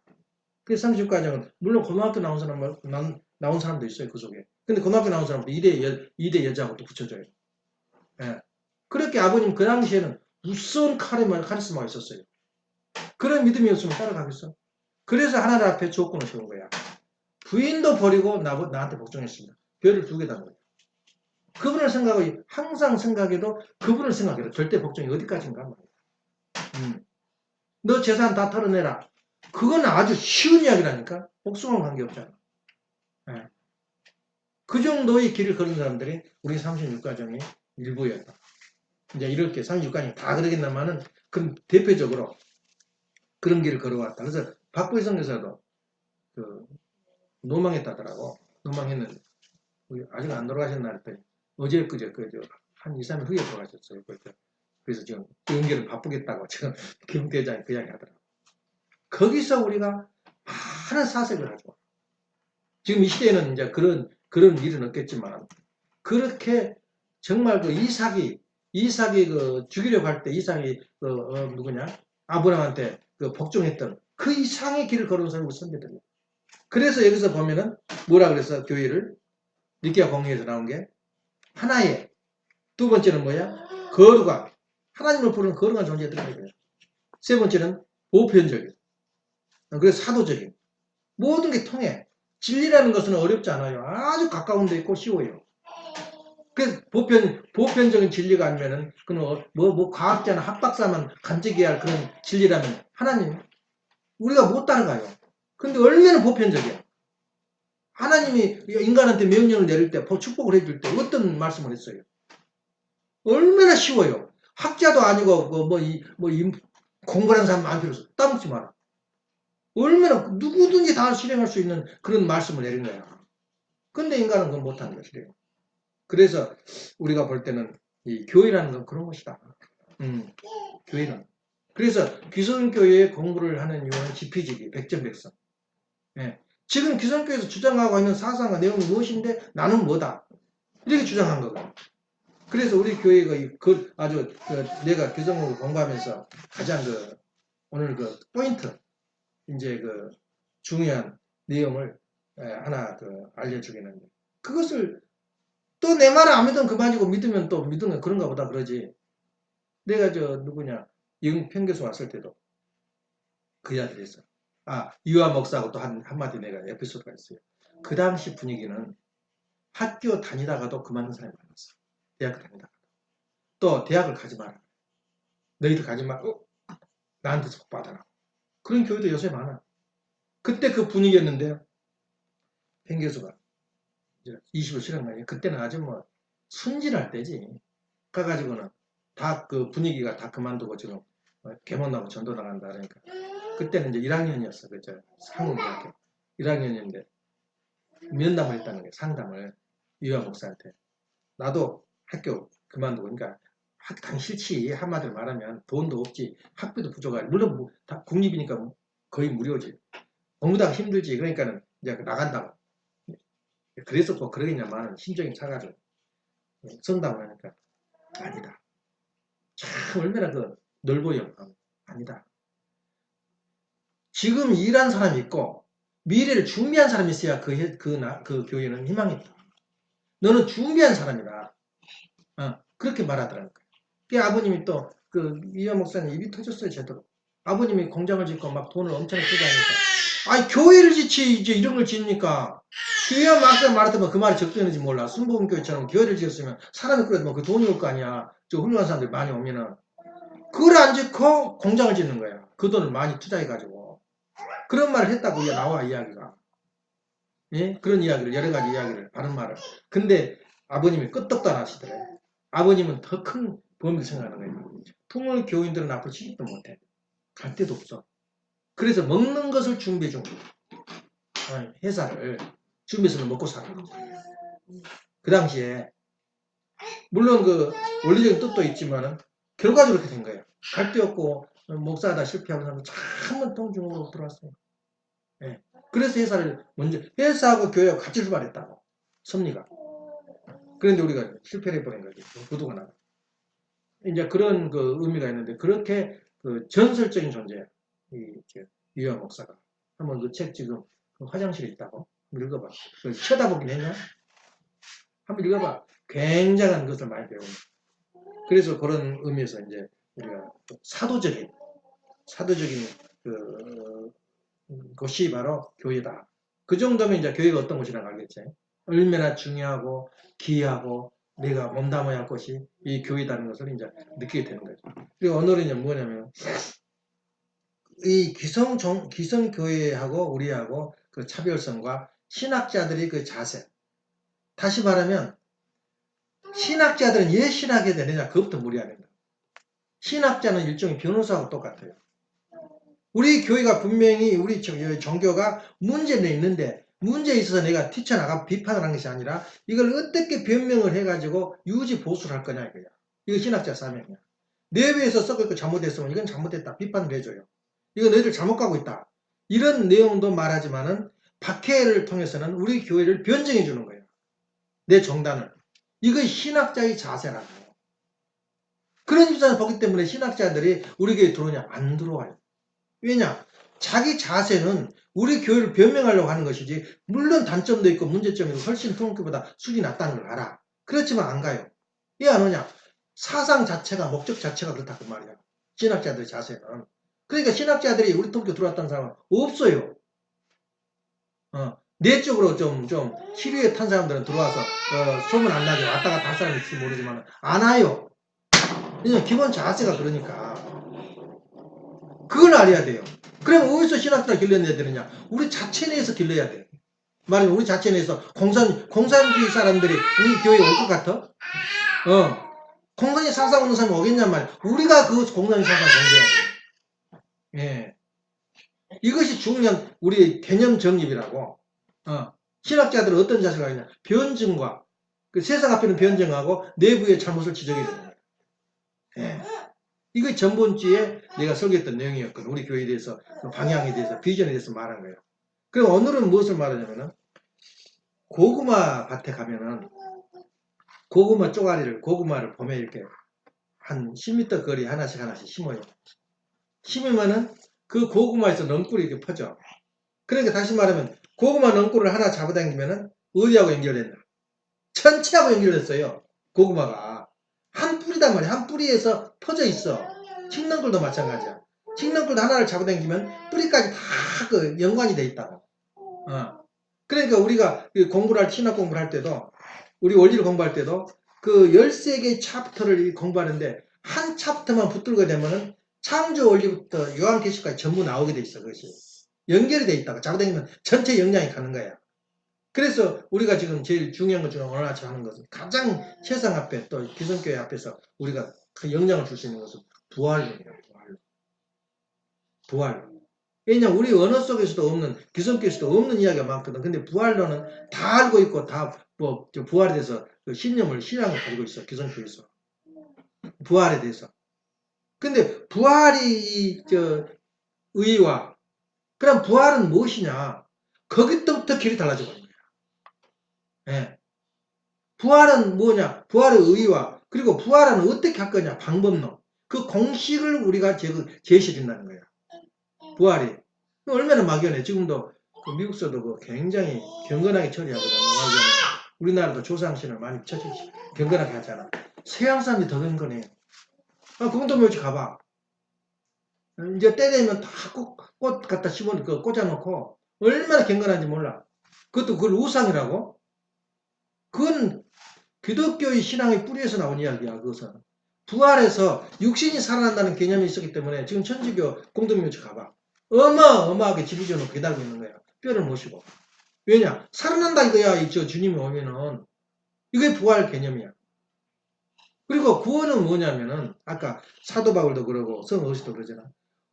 그래서 36가정은, 물론 고등학교 나온 사람도 있어요, 그 속에. 근데 고등학교 나온 사람도 이대 여자하고 또 붙여줘요. 예. 그렇게 아버님 그 당시에는 우스운 카리스마가 있었어요. 그런 믿음이 없으면 따라가겠어? 그래서 하나님 앞에 조건을 세운 거야. 부인도 버리고 나한테 복종했습니다. 별을 2개 단 거야. 그분을 생각하고 항상 생각해도 그분을 생각해도 절대 복종이 어디까지인가 말이야. 너 재산 다 털어내라. 그건 아주 쉬운 이야기라니까. 복숭아랑 관계없잖아. 네. 그 정도의 길을 걸은 사람들이 우리 36가정의 일부였다. 이제 이렇게 36가정이 다 그러겠나마는 그럼 대표적으로 그런 길을 걸어왔다. 그래서 박보이성 교사도 노망했다더라고. 노망했는데 아직 안 돌아가셨나 했더니 어제 한 2, 3일 후에 돌아가셨어요. 그래서 지금 연기를 바쁘겠다고 지금 김대장이 그 이야기 하더라고. 거기서 우리가 많은 사색을 하죠. 지금 이 시대에는 이제 그런 일은 없겠지만 그렇게 정말 이삭이 죽이려고 할 때 이삭이 누구냐? 아브라함한테 복종했던 그 이상의 길을 걸은 사람이 선배들이에요. 그래서 여기서 보면은 뭐라 그래서 교회를 니케아 공의에서 나온 게 하나의 두 번째는 뭐야? 거룩한 하나님을 부르는 거룩한 존재들인 거예요. 세 번째는 보편적인 그래서 사도적인 모든 게 통해. 진리라는 것은 어렵지 않아요. 아주 가까운 데 있고 쉬워요. 그래서 보편적인 진리가 아니면은 그는 과학자나 학박사만 간직해야 할 그런 진리라면 하나님 우리가 못 따라가요. 근데 얼마나 보편적이야. 하나님이 인간한테 명령을 내릴 때 축복을 해줄 때 어떤 말씀을 했어요? 얼마나 쉬워요. 학자도 아니고 공부하는 사람 안 필요 없어. 따먹지 마라. 얼마나 누구든지 다 실행할 수 있는 그런 말씀을 내린 거야. 근데 인간은 그건 못하는 것이래요. 그래서 우리가 볼 때는 이 교회라는 건 그런 것이다. 교회는. 그래서 기성교회에 공부를 하는 이유는 지피지기, 백전백선. 예. 지금 기성교회에서 주장하고 있는 사상과 내용이 무엇인데 나는 뭐다. 이렇게 주장한 거거든요. 그래서 우리 교회가 내가 기성을 공부하면서 가장 오늘 포인트, 이제 중요한 내용을 하나 알려주기는 그것을 또 내 말을 안 믿으면 그만이고 믿으면 또 믿으면 그런가 보다 그러지. 내가 누구냐 영평교수 왔을 때도 그 이야기를 했어. 유아 목사하고 또 한마디 내가 에피소드가 있어요. 그 당시 분위기는 학교 다니다가도 그만둔 사람이 많았어. 대학교 다니다가. 또 대학을 가지 마라. 너희들 가지 마. 나한테 속받아라. 그런 교회도 요새 많아. 그때 그 분위기였는데요. 팽 교수가 20을 실행하니 그때는 아주 뭐 순진할 때지. 가가지고는 다 그 분위기가 다 그만두고 지금 개mon하고 전도 나간다 그러니까 그때는 이제 1학년이었어. 그죠? 상훈대학교 1학년인데 면담을 했다는 거예요. 상담을 유아 목사한테. 나도 학교 그만두고 그러니까 가기 싫지. 한마디로 말하면 돈도 없지. 학비도 부족하지. 물론 다 국립이니까 거의 무료지. 공부도 힘들지. 그러니까는 이제 나간다고. 그래서 뭐 그러겠냐만 심정이 차가지고 성담을 하니까 아니다. 참 얼마나 넓어요. 아니다. 지금 일한 사람이 있고 미래를 준비한 사람이 있어야 그 교회는 희망이 있다. 너는 준비한 사람이다. 그렇게 말하더라고요. 그 아버님이 또 이화 목사님 입이 터졌어요. 제대로. 아버님이 공장을 짓고 막 돈을 엄청 투자하니까 교회를 짓지 이제 이런 걸 짓니까 교회와 막상 말했더니 그 말이 적절했는지 몰라. 순복음교회처럼 교회를 지었으면 사람이 그래도 그 돈이 올 거 아니야. 저 훌륭한 사람들이 많이 오면은 그걸 안 짓고 공장을 짓는 거야. 그 돈을 많이 투자해가지고. 그런 말을 했다고 나와 이야기가. 예? 그런 이야기를 여러 가지 이야기를 바른 말을. 근데 아버님이 끄떡도 안 하시더래. 아버님은 더 큰 범위를 생각하는 거예요. 통을 교인들은 앞으로 취직도 못해. 갈 데도 없어. 그래서 먹는 것을 준비해 준 거예요. 회사를 준비해서는 먹고 사는 거죠. 그 당시에 물론 원리적인 뜻도 있지만은 결과적으로 그렇게 된 거예요. 갈 데 없고 목사하다 실패하고 나면 참은 통중으로 들어왔어요. 예. 그래서 회사를 먼저 회사하고 교회하고 같이 출발했다고 섭리가. 그런데 우리가 실패를 해버린 거지. 부도가 나가. 이제 그런 의미가 있는데 그렇게 전설적인 존재야. 유아 목사가. 한번 그 책 지금 화장실에 있다고 읽어봐. 쳐다보긴 했냐? 한번 읽어봐. 굉장한 것을 많이 배우는. 그래서 그런 의미에서 이제 우리가 사도적인 것이 바로 교회다. 그 정도면 이제 교회가 어떤 곳이라고 알겠지. 얼마나 중요하고 귀하고 내가 몸담아야 할 것이 이 교회다는 것을 이제 느끼게 되는 거죠. 그리고 오늘은 이제 뭐냐면 이 기성교회하고 우리하고 그 차별성과 신학자들의 그 자세. 다시 말하면 신학자들은 왜 신학에 되느냐? 그것부터 무리해야 된다. 신학자는 일종의 변호사하고 똑같아요. 우리 교회가 분명히 우리 종교가 문제는 있는데 문제에 있어서 내가 뛰쳐나가 비판을 하는 것이 아니라 이걸 어떻게 변명을 해가지고 유지 보수를 할 거냐 이거야. 이거 신학자 사명이야. 내부에서 썩을 거 잘못했으면 이건 잘못했다. 비판을 해줘요. 이거 너희들 잘못 가고 있다. 이런 내용도 말하지만은 박해를 통해서는 우리 교회를 변증해 주는 거예요. 내 정단을. 이거 신학자의 자세라고. 그런 입장을 보기 때문에 신학자들이 우리 교회에 들어오냐? 안 들어와요. 왜냐? 자기 자세는 우리 교회를 변명하려고 하는 것이지 물론 단점도 있고 문제점이 있고 훨씬 통합교보다 수준이 낮다는 걸 알아. 그렇지만 안 가요. 왜 안 오냐? 사상 자체가 목적 자체가 그렇다 그 말이야. 신학자들의 자세는. 그러니까 신학자들이 우리 통교 들어왔다는 사람은 없어요. 내적으로 좀 시류에 탄 사람들은 들어와서 소문 안 나게 왔다 갔다 할 사람이 있을지 모르지만 안 와요. 왜냐면 기본 자세가 그러니까. 그걸 알아야 돼요. 그럼 어디서 신학자를 길러내야 되느냐? 우리 자체 내에서 길러야 돼. 말하면 우리 자체 내에서 공산주의 사람들이 우리 교회에 올 것 같아? 공산주의 사상 오는 사람이 오겠냔 말이야. 우리가 그 공산주의 사상 공개해야 돼. 예. 이것이 중요한 우리 개념 정립이라고. 신학자들은 어떤 자세가 있냐? 변증과 그 세상 앞에는 변증하고 내부의 잘못을 지적해야 되는 거예요. 예. 이게 전번주에 내가 설교했던 내용이었거든. 우리 교회에 대해서, 그 방향에 대해서, 비전에 대해서 말한 거예요. 그럼 오늘은 무엇을 말하냐면은, 고구마 밭에 가면은, 고구마를 봄에 이렇게 한 10m 거리 하나씩 심어요. 심으면은 그 고구마에서 넝쿨이 이렇게 퍼져. 그러니까 다시 말하면, 고구마 넝쿨을 하나 잡아당기면은 어디하고 연결된다? 전체하고 연결됐어요. 고구마가. 한 뿌리단 말이야. 한 뿌리에서 퍼져 있어. 칡넝쿨도 마찬가지야. 칡넝쿨도 하나를 잡아당기면 뿌리까지 다 그 연관이 돼 있다고. 그러니까 우리가 공부를 신학 공부를 할 때도 우리 원리를 공부할 때도 그 13개의 챕터를 공부하는데 한 챕터만 붙들게 되면은 창조 원리부터 요한계시까지 전부 나오게 돼 있어. 그것이. 연결이 돼 있다고. 잡아당기면 전체 영향이 가는 거야. 그래서 우리가 지금 제일 중요한 것 중에 오늘 아침 하는 것은 가장 세상 앞에 또 기성교회 앞에서 우리가 그 영향을 줄 수 있는 것은 부활론이야. 부활론. 왜냐면 우리 언어 속에서도 없는 기성교에서도 없는 이야기가 많거든. 근데 부활론은 다 알고 있고 다 뭐 부활에 대해서 그 신념을 신앙을 가지고 있어. 기성교에서 부활에 대해서. 근데 부활이 의와 그럼 부활은 무엇이냐? 거기부터 길이 달라져 버린 거야. 예. 부활은 뭐냐? 부활의 의의와 그리고 부활은 어떻게 할 거냐? 방법론. 그 공식을 우리가 제시해 준다는 거야. 부활이. 얼마나 막연해. 지금도 그 미국서도 그 굉장히 경건하게 처리하거든. 막연해. 우리나라도 조상신을 많이 경건하게 하잖아. 서양 사람들이 더 경건해. 그것도 묘지 가봐. 이제 때 되면 다 꽃 갖다 꽂아놓고 얼마나 경건한지 몰라. 그것도 그걸 우상이라고? 그건 기독교의 신앙의 뿌리에서 나온 이야기야, 그것은. 부활해서 육신이 살아난다는 개념이 있었기 때문에 지금 천주교 공동묘지 가봐. 어마어마하게 집이 져놓고 기다리고 있는 거야. 뼈를 모시고. 왜냐? 살아난다 이거야, 주님이 오면은. 이게 부활 개념이야. 그리고 구원은 뭐냐면은, 아까 사도 바울도 그러고 성 어시도 그러잖아.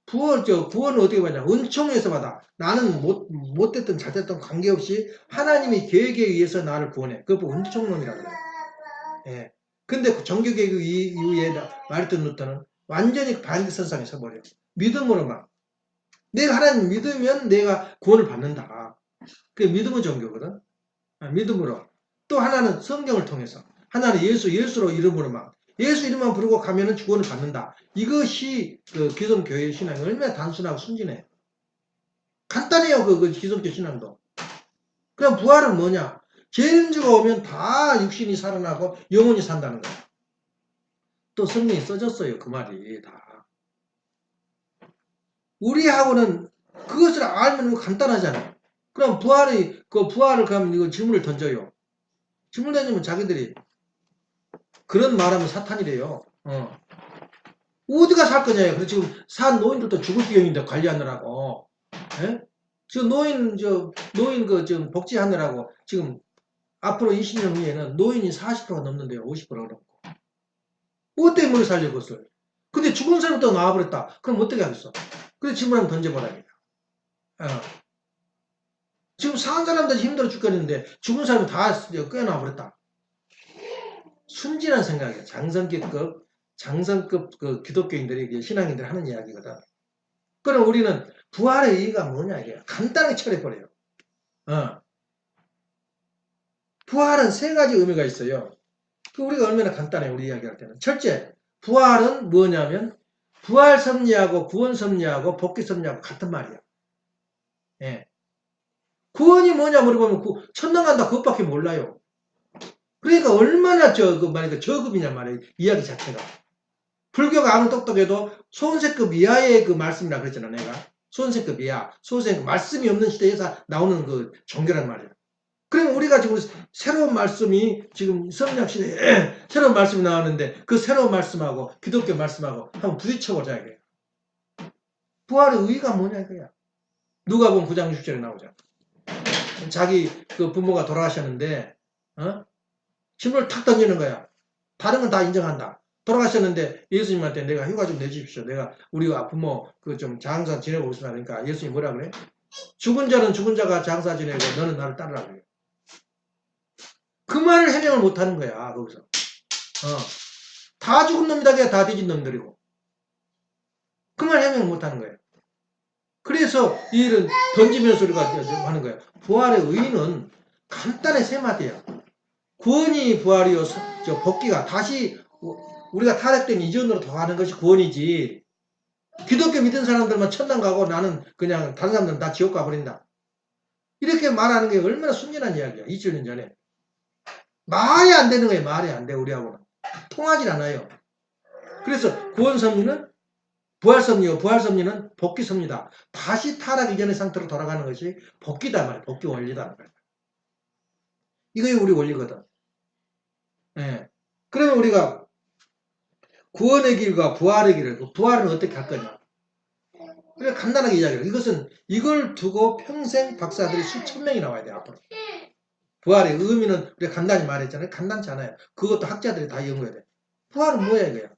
구원은 어떻게 받냐? 은총에서 받아. 나는 못됐든 잘됐든 관계없이 하나님이 계획에 의해서 나를 구원해. 그거 은총론이라고 그래. 예. 근데 그 정교개혁 이후에 마르틴 루터는 완전히 반대선상에 서버려. 믿음으로만. 내가 하나님 믿으면 내가 구원을 받는다. 그게 믿음의 종교거든. 믿음으로. 또 하나는 성경을 통해서. 하나는 예수로 이름으로만. 예수 이름만 부르고 가면은 구원을 받는다. 이것이 그 기성교회 신앙이 얼마나 단순하고 순진해. 간단해요. 그 기성교 신앙도. 그럼 부활은 뭐냐? 죄인주가 오면 다 육신이 살아나고 영혼이 산다는 거야. 또 성경이 써졌어요. 그 말이 다. 우리하고는 그것을 알면 간단하잖아요. 그럼 부활을 그럼 이거 질문을 던져요. 질문 던지면 자기들이 그런 말하면 사탄이래요. 어디가 살 거냐요. 그래서 지금 산 노인들도 죽을 지경인데 관리하느라고. 예? 지금 노인 지금 복지하느라고 지금 앞으로 20년 후에는 노인이 40%가 넘는데요. 50%가 넘고. 뭐 때문에 살려 그것을. 근데 죽은 사람이 또 나와버렸다. 그럼 어떻게 하겠어? 그래서 질문 한번 던져보라. 어. 지금 사는 사람들이 힘들어 죽겠는데 죽은 사람이 다 꿰어놔버렸다. 순진한 생각이야. 장성급 그 기독교인들이 신앙인들이 하는 이야기거든. 그럼 우리는 부활의 의의가 뭐냐 이게 간단하게 처리해버려요. 부활은 세 가지 의미가 있어요. 우리가 얼마나 간단해요. 우리 이야기할 때는. 첫째, 부활은 뭐냐면 부활 섭리하고 구원 섭리하고 복귀 섭리하고 같은 말이야. 예. 구원이 뭐냐 물어보면 천당 간다 그것밖에 몰라요. 그러니까 얼마나 저급이냐 말이에요. 이야기 자체가. 불교가 아무리 똑똑해도 소원세급 이하의 그 말씀이라 그랬잖아 내가. 소원세급 이하. 소원세급 말씀이 없는 시대에서 나오는 그 종교란 말이야. 그럼 우리가 지금 새로운 말씀이 지금 성령 시대에 새로운 말씀이 나오는데 그 새로운 말씀하고 기독교 말씀하고 한번 부딪혀보자 이게. 부활의 의의가 뭐냐 이거야. 누가복음 9장 6절에 나오잖아. 자기 그 부모가 돌아가셨는데 질문을 탁 던지는 거야. 다른 건 다 인정한다. 돌아가셨는데 예수님한테 내가 휴가 좀 내주십시오. 내가 우리 부모 그 좀 장사 지내고 있으나 그러니까 예수님 뭐라 그래? 죽은 자는 죽은 자가 장사 지내고 너는 나를 따르라 그래. 그 말을 해명을 못 하는 거야 거기서. 다 죽은 놈이다 그냥 다 뒤진 놈들이고. 그 말 해명을 못 하는 거예요. 그래서 이 일은 던지면서 우리가 하는 거예요. 부활의 의의는 간단히 세 마디야. 구원이 부활이요, 복귀가 다시 우리가 타락된 이전으로 돌아가는 것이 구원이지. 기독교 믿은 사람들만 천당 가고 나는 그냥 다른 사람들은 다 지옥 가버린다. 이렇게 말하는 게 얼마나 순진한 이야기야. 2000년 전에. 말이 안 되는 거예요. 말이 안 돼. 우리하고는. 통하지 않아요. 그래서 구원섭리는 부활섭리요. 부활섭리는 복귀섭리다. 다시 타락 이전의 상태로 돌아가는 것이 복귀다 말이야. 복귀 원리다 말이야. 이거이 우리 원리거든. 예. 그러면 우리가 구원의 길과 부활의 길을, 부활은 어떻게 할 거냐. 그래 간단하게 이야기해요. 이걸 두고 평생 박사들이 수천 명이 나와야 돼 앞으로. 부활의 의미는 우리가 간단히 말했잖아요. 간단치 않아요. 그것도 학자들이 다 연구해야 돼. 부활은 뭐야 이거야.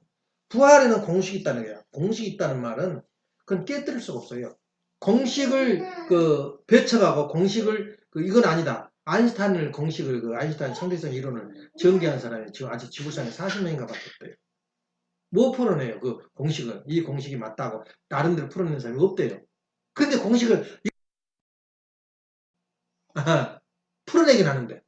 부활에는 공식이 있다는 거야. 공식이 있다는 말은 그건 깨뜨릴 수가 없어요. 공식을 배척하고 공식을 이건 아니다. 아인슈타인을 공식을 아인슈타인 상대성 이론을 전개한 사람이 지금 아직 지구상에 40명인가 밖에 없대요. 뭐 풀어내요? 그 공식을. 이 공식이 맞다고 나름대로 풀어내는 사람이 없대요. 근데 공식을 풀어내긴 하는데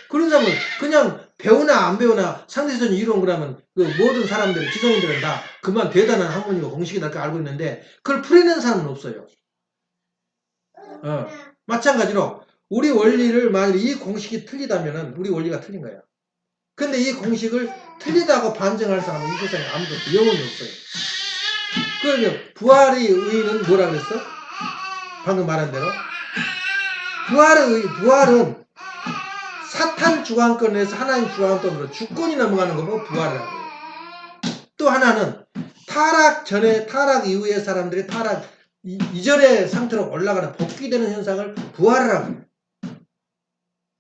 그런 사람은 그냥 배우나 안 배우나 상대성 이론 그러면 그 모든 사람들 지성인들은 다 그만 대단한 학문이고 공식이다 그 알고 있는데 그걸 풀어내는 사람은 없어요. 마찬가지로 우리 원리를 만약에 이 공식이 틀리다면은 우리 원리가 틀린 거야. 근데 이 공식을 틀리다고 반증할 사람은 이 세상에 아무도 영혼이 없어요. 그러면 부활의 의의는 뭐라 그랬어? 방금 말한 대로 부활은 사탄 주관권에서 하나님 주관권으로 주권이 넘어가는 거고 부활이라고 해요. 또 하나는 타락 전에 타락 이후에 사람들이 타락 이전의 상태로 올라가는 복귀되는 현상을 부활이라고 해요.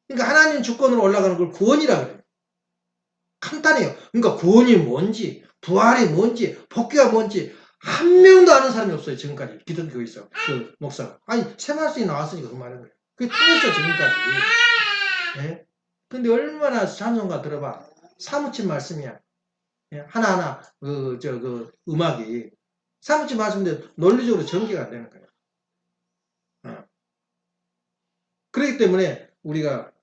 그러니까 하나님 주권으로 올라가는 걸 구원이라고 해요. 간단해요. 그러니까 구원이 뭔지 부활이 뭔지 복귀가 뭔지 한 명도 아는 사람이 없어요. 지금까지 기독교에서 그 목사가. 아니 세마스에 나왔으니까 그 말인 거예요. 그게 통했어 지금까지. 예? 근데 얼마나 찬송가 들어봐. 사무친 말씀이야. 예? 하나하나 음악이 사무친 말씀인데 논리적으로 전개가 안 되는 거예요. 그렇기 때문에 우리가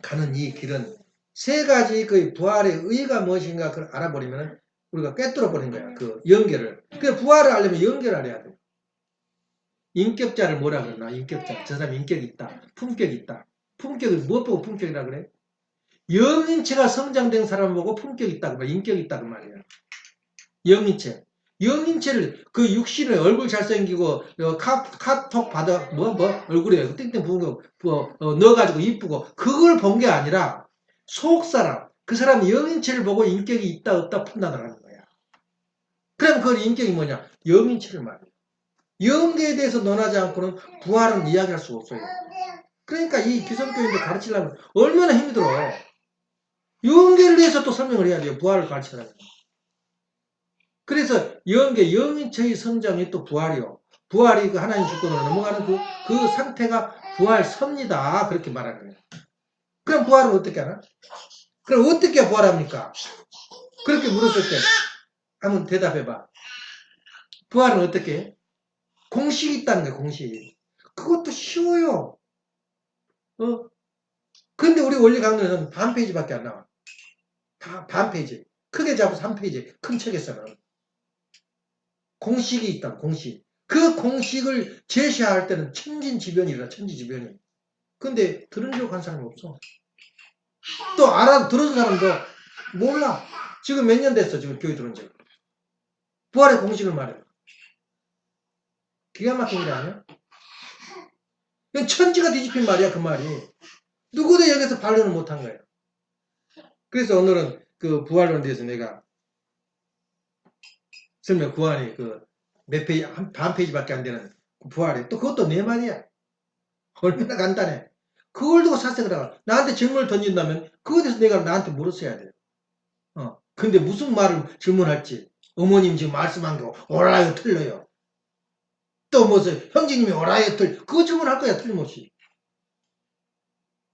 가는 이 길은 세 가지 그 부활의 의의가 무엇인가 그걸 알아버리면 우리가 꿰뚫어 버린 거야. 그 연결을. 그 부활을 알려면 연결을 해야 돼. 인격자를 뭐라 그러나? 인격자. 저 사람 인격이 있다. 품격이 있다. 품격을 무엇 보고 품격이라 그래? 영인체가 성장된 사람을 보고 품격이 있다. 인격이 있다. 그 말이야. 영인체. 영인체를 그 육신의 얼굴 잘생기고 카톡 받아 얼굴에 땡땡 부은 거 넣어가지고 이쁘고 그걸 본 게 아니라 속사람 그 사람 영인체를 보고 인격이 있다 없다 판단을 하는 거야. 그럼 그 인격이 뭐냐? 영인체를 말이야. 영계에 대해서 논하지 않고는 부활은 이야기할 수가 없어요. 그러니까 이 기성교인들 가르치려면 얼마나 힘들어. 영계를 위해서 또 설명을 해야 돼요. 부활을 가르치려면. 그래서 영인체의 성장이 또 부활이요. 부활이 그 하나님 주권으로 넘어가는 그 상태가 부활섭니다. 그렇게 말하는 거예요. 그럼 부활은 어떻게 하나? 그럼 어떻게 부활합니까? 그렇게 물었을 때 한번 대답해봐. 부활은 어떻게 해? 공식이 있다는 거예요. 공식. 그것도 쉬워요. 근데 우리 원리 강론에서는 반 페이지밖에 안 나와. 다 반 페이지. 크게 잡아서 한 페이지. 큰 책에서는. 공식이 있다. 공식. 그 공식을 제시할 때는 천진지변이라 천지지변이. 근데 들은 적 한 사람이 없어. 또 들은 사람도 몰라. 지금 몇 년 됐어. 지금 교회 들은 지. 부활의 공식을 말해. 기가 막힌 일 아니야? 그냥 천지가 뒤집힌 말이야. 그 말이. 누구도 여기서 반론을 못한 거예요. 그래서 오늘은 그 부활론에 대해서 내가 설명 구한이 몇 페이지, 반 페이지밖에 안 되는 부활이 또 그것도 내 말이야. 얼마나 간단해. 그걸 두고 사색을 하고 나한테 질문을 던진다면 그거에 대해서 내가 나한테 물었어야 돼요. 근데 무슨 말을 질문할지 어머님 지금 말씀한 게 옳아요 틀려요. 또 무슨 형제님이 옳아요 그거 질문할 거야 틀림없이.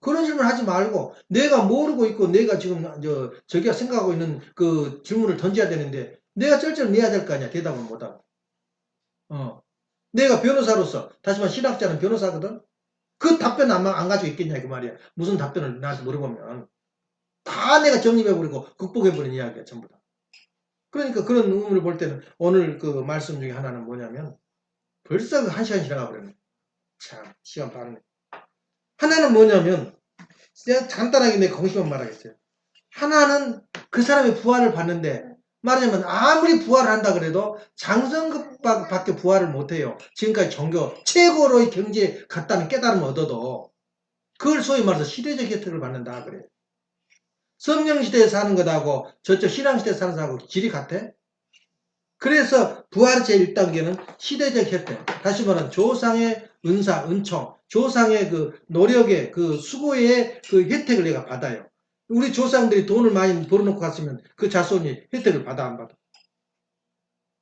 그런 질문 하지 말고 내가 모르고 있고 내가 지금 저기가 생각하고 있는 그 질문을 던져야 되는데 내가 쩔쩔 매야 될 거 아니야 대답을 못하고. 내가 변호사로서 다시 말해 신학자는 변호사거든. 그 답변 안 가지고 있겠냐 그 말이야. 무슨 답변을 나한테 물어보면 다 내가 정립해버리고 극복해버린 이야기야 전부 다. 그러니까 그런 의문을 볼 때는 오늘 그 말씀 중에 하나는 뭐냐면 벌써 그 1시간 지나가 버렸네. 참 시간 빠르네. 하나는 뭐냐면, 제가 간단하게 내 공식만 말하겠어요. 하나는 그 사람의 부활을 봤는데, 말하자면 아무리 부활을 한다 그래도 장성급밖에 부활을 못해요. 지금까지 종교 최고로의 경지에 갔다는 깨달음을 얻어도 그걸 소위 말해서 시대적 혜택을 받는다 그래요. 성령시대에 사는 것하고 저쪽 신앙시대에 사는 사람하고 질이 같아? 그래서 부활의 제1단계는 시대적 혜택, 다시 말하면 조상의 은사, 은총, 조상의 그 노력의 그 수고의 그 혜택을 내가 받아요. 우리 조상들이 돈을 많이 벌어놓고 갔으면 그 자손이 혜택을 받아, 안 받아?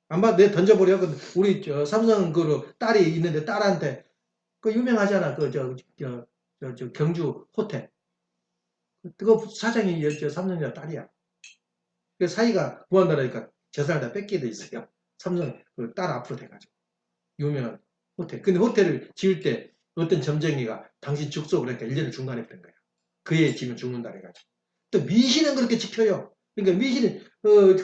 안 받아? 내 던져버려? 우리 삼성 그 딸이 있는데 딸한테 그 유명하잖아. 저 경주 호텔. 그거 사장이 삼성이라 딸이야. 그 사이가 구한다라니까 재산을 다 뺏게 돼 있어요. 삼성 그 딸 앞으로 돼가지고. 유명한 호텔. 근데 호텔을 지을 때 어떤 점쟁이가 당신 죽소 그러니까 1년을 중단했던 거야. 그애 지면 죽는다 해가지고. 또 미신은 그렇게 지켜요. 그러니까 미신은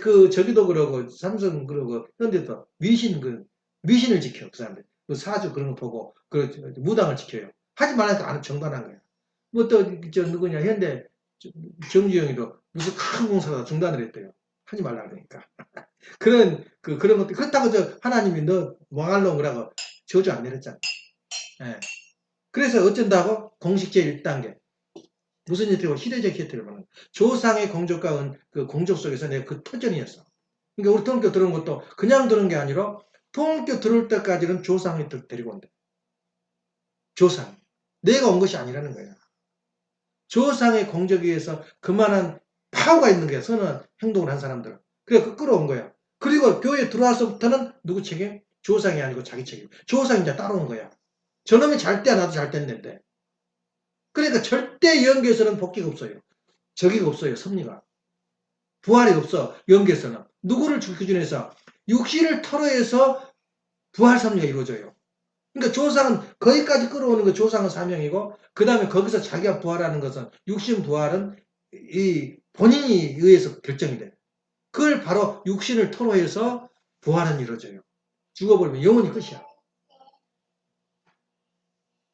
그 저기도 그러고 삼성 그러고 현대도 미신을 지켜 그 사람들. 그 사주 그런 거 보고 그 무당을 지켜요. 하지 말라니까 안 정반한 거야. 뭐 또 저 누구냐 현대 정주영이도 무슨 큰 공사가 중단을 했대요. 하지 말라 그러니까. 그런 것들 그렇다고 저 하나님이 너 왕할롱 그러고 저주 안 내렸잖아. 예. 그래서 어쩐다고 공식 제1단계 무슨 혜택이고 시대적 혜택을 받는 조상의 공적과 그 공적 속에서 내가 그 터전이었어. 그러니까 우리 통교 들은 것도 그냥 들은 게 아니라 통교 들을 때까지는 조상이 데리고 온대. 조상. 내가 온 것이 아니라는 거야. 조상의 공적에 의해서 그만한 파워가 있는 거야. 선한 행동을 한 사람들은. 그래 그 끌어온 거야. 그리고 교회에 들어와서부터는 누구 책임? 조상이 아니고 자기 책임. 조상이 이제 따라온 거야. 저놈이 잘 때야 나도 잘 됐는데. 그러니까 절대 연계에서는 복귀가 없어요. 저기가 없어요. 섭리가. 부활이 없어. 연계에서는. 누구를 기준해서? 육신을 토로해서 부활 섭리가 이루어져요. 그러니까 조상은 거기까지 끌어오는 거 조상은 사명이고 그 다음에 거기서 자기가 부활하는 것은 육신 부활은 이 본인이 의해서 결정이 돼. 그걸 바로 육신을 토로해서 부활은 이루어져요. 죽어버리면 영원히 끝이야.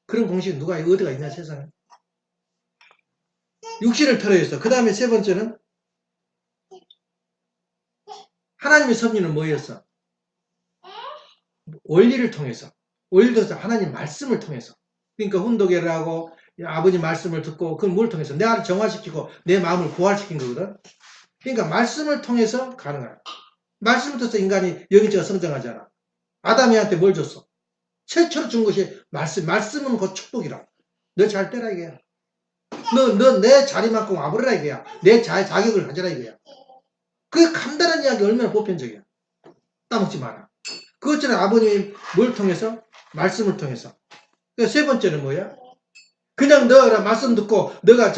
그런 공식이 누가 어디가 있냐 세상에. 육신을 토로해서 그 다음에 세 번째는 하나님의 섭리는 뭐였어? 원리를 통해서. 원리도 하나님 말씀을 통해서. 그러니까 훈독회를 하고 아버지 말씀을 듣고 그걸 뭘 통해서? 내 안을 정화시키고 내 마음을 부활시킨 거거든. 그러니까 말씀을 통해서 가능한. 말씀을 통해서 인간이 영적으로 성장하잖아. 아담이한테 뭘 줬어? 최초로 준 것이 말씀. 말씀은 곧 축복이라. 너 잘 되라 이거야. 너 내 자리만큼 와버려라 이거야. 내 자격을 가져라 이거야. 그 간단한 이야기 얼마나 보편적이야. 따먹지 마라. 그것처럼 아버님이 뭘 통해서? 말씀을 통해서. 세 번째는 뭐야? 그냥 너라 말씀 듣고 너가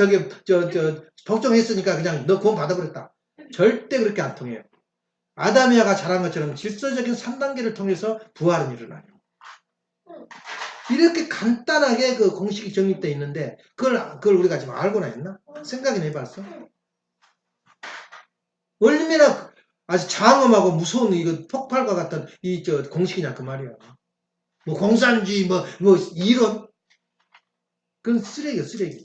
복종했으니까 그냥 너 구원 받아버렸다. 절대 그렇게 안 통해요. 아담이아가 잘한 것처럼 질서적인 3단계를 통해서 부활은 일어나요. 이렇게 간단하게 그 공식이 정립되어 있는데 그걸 우리가 지금 알고나 했나? 생각이나 해봤어? 얼마나 아주 장엄하고 무서운 이거 폭발과 같은 이 공식이냐 그 말이야. 뭐 공산주의 뭐 이론 그건 쓰레기야 쓰레기.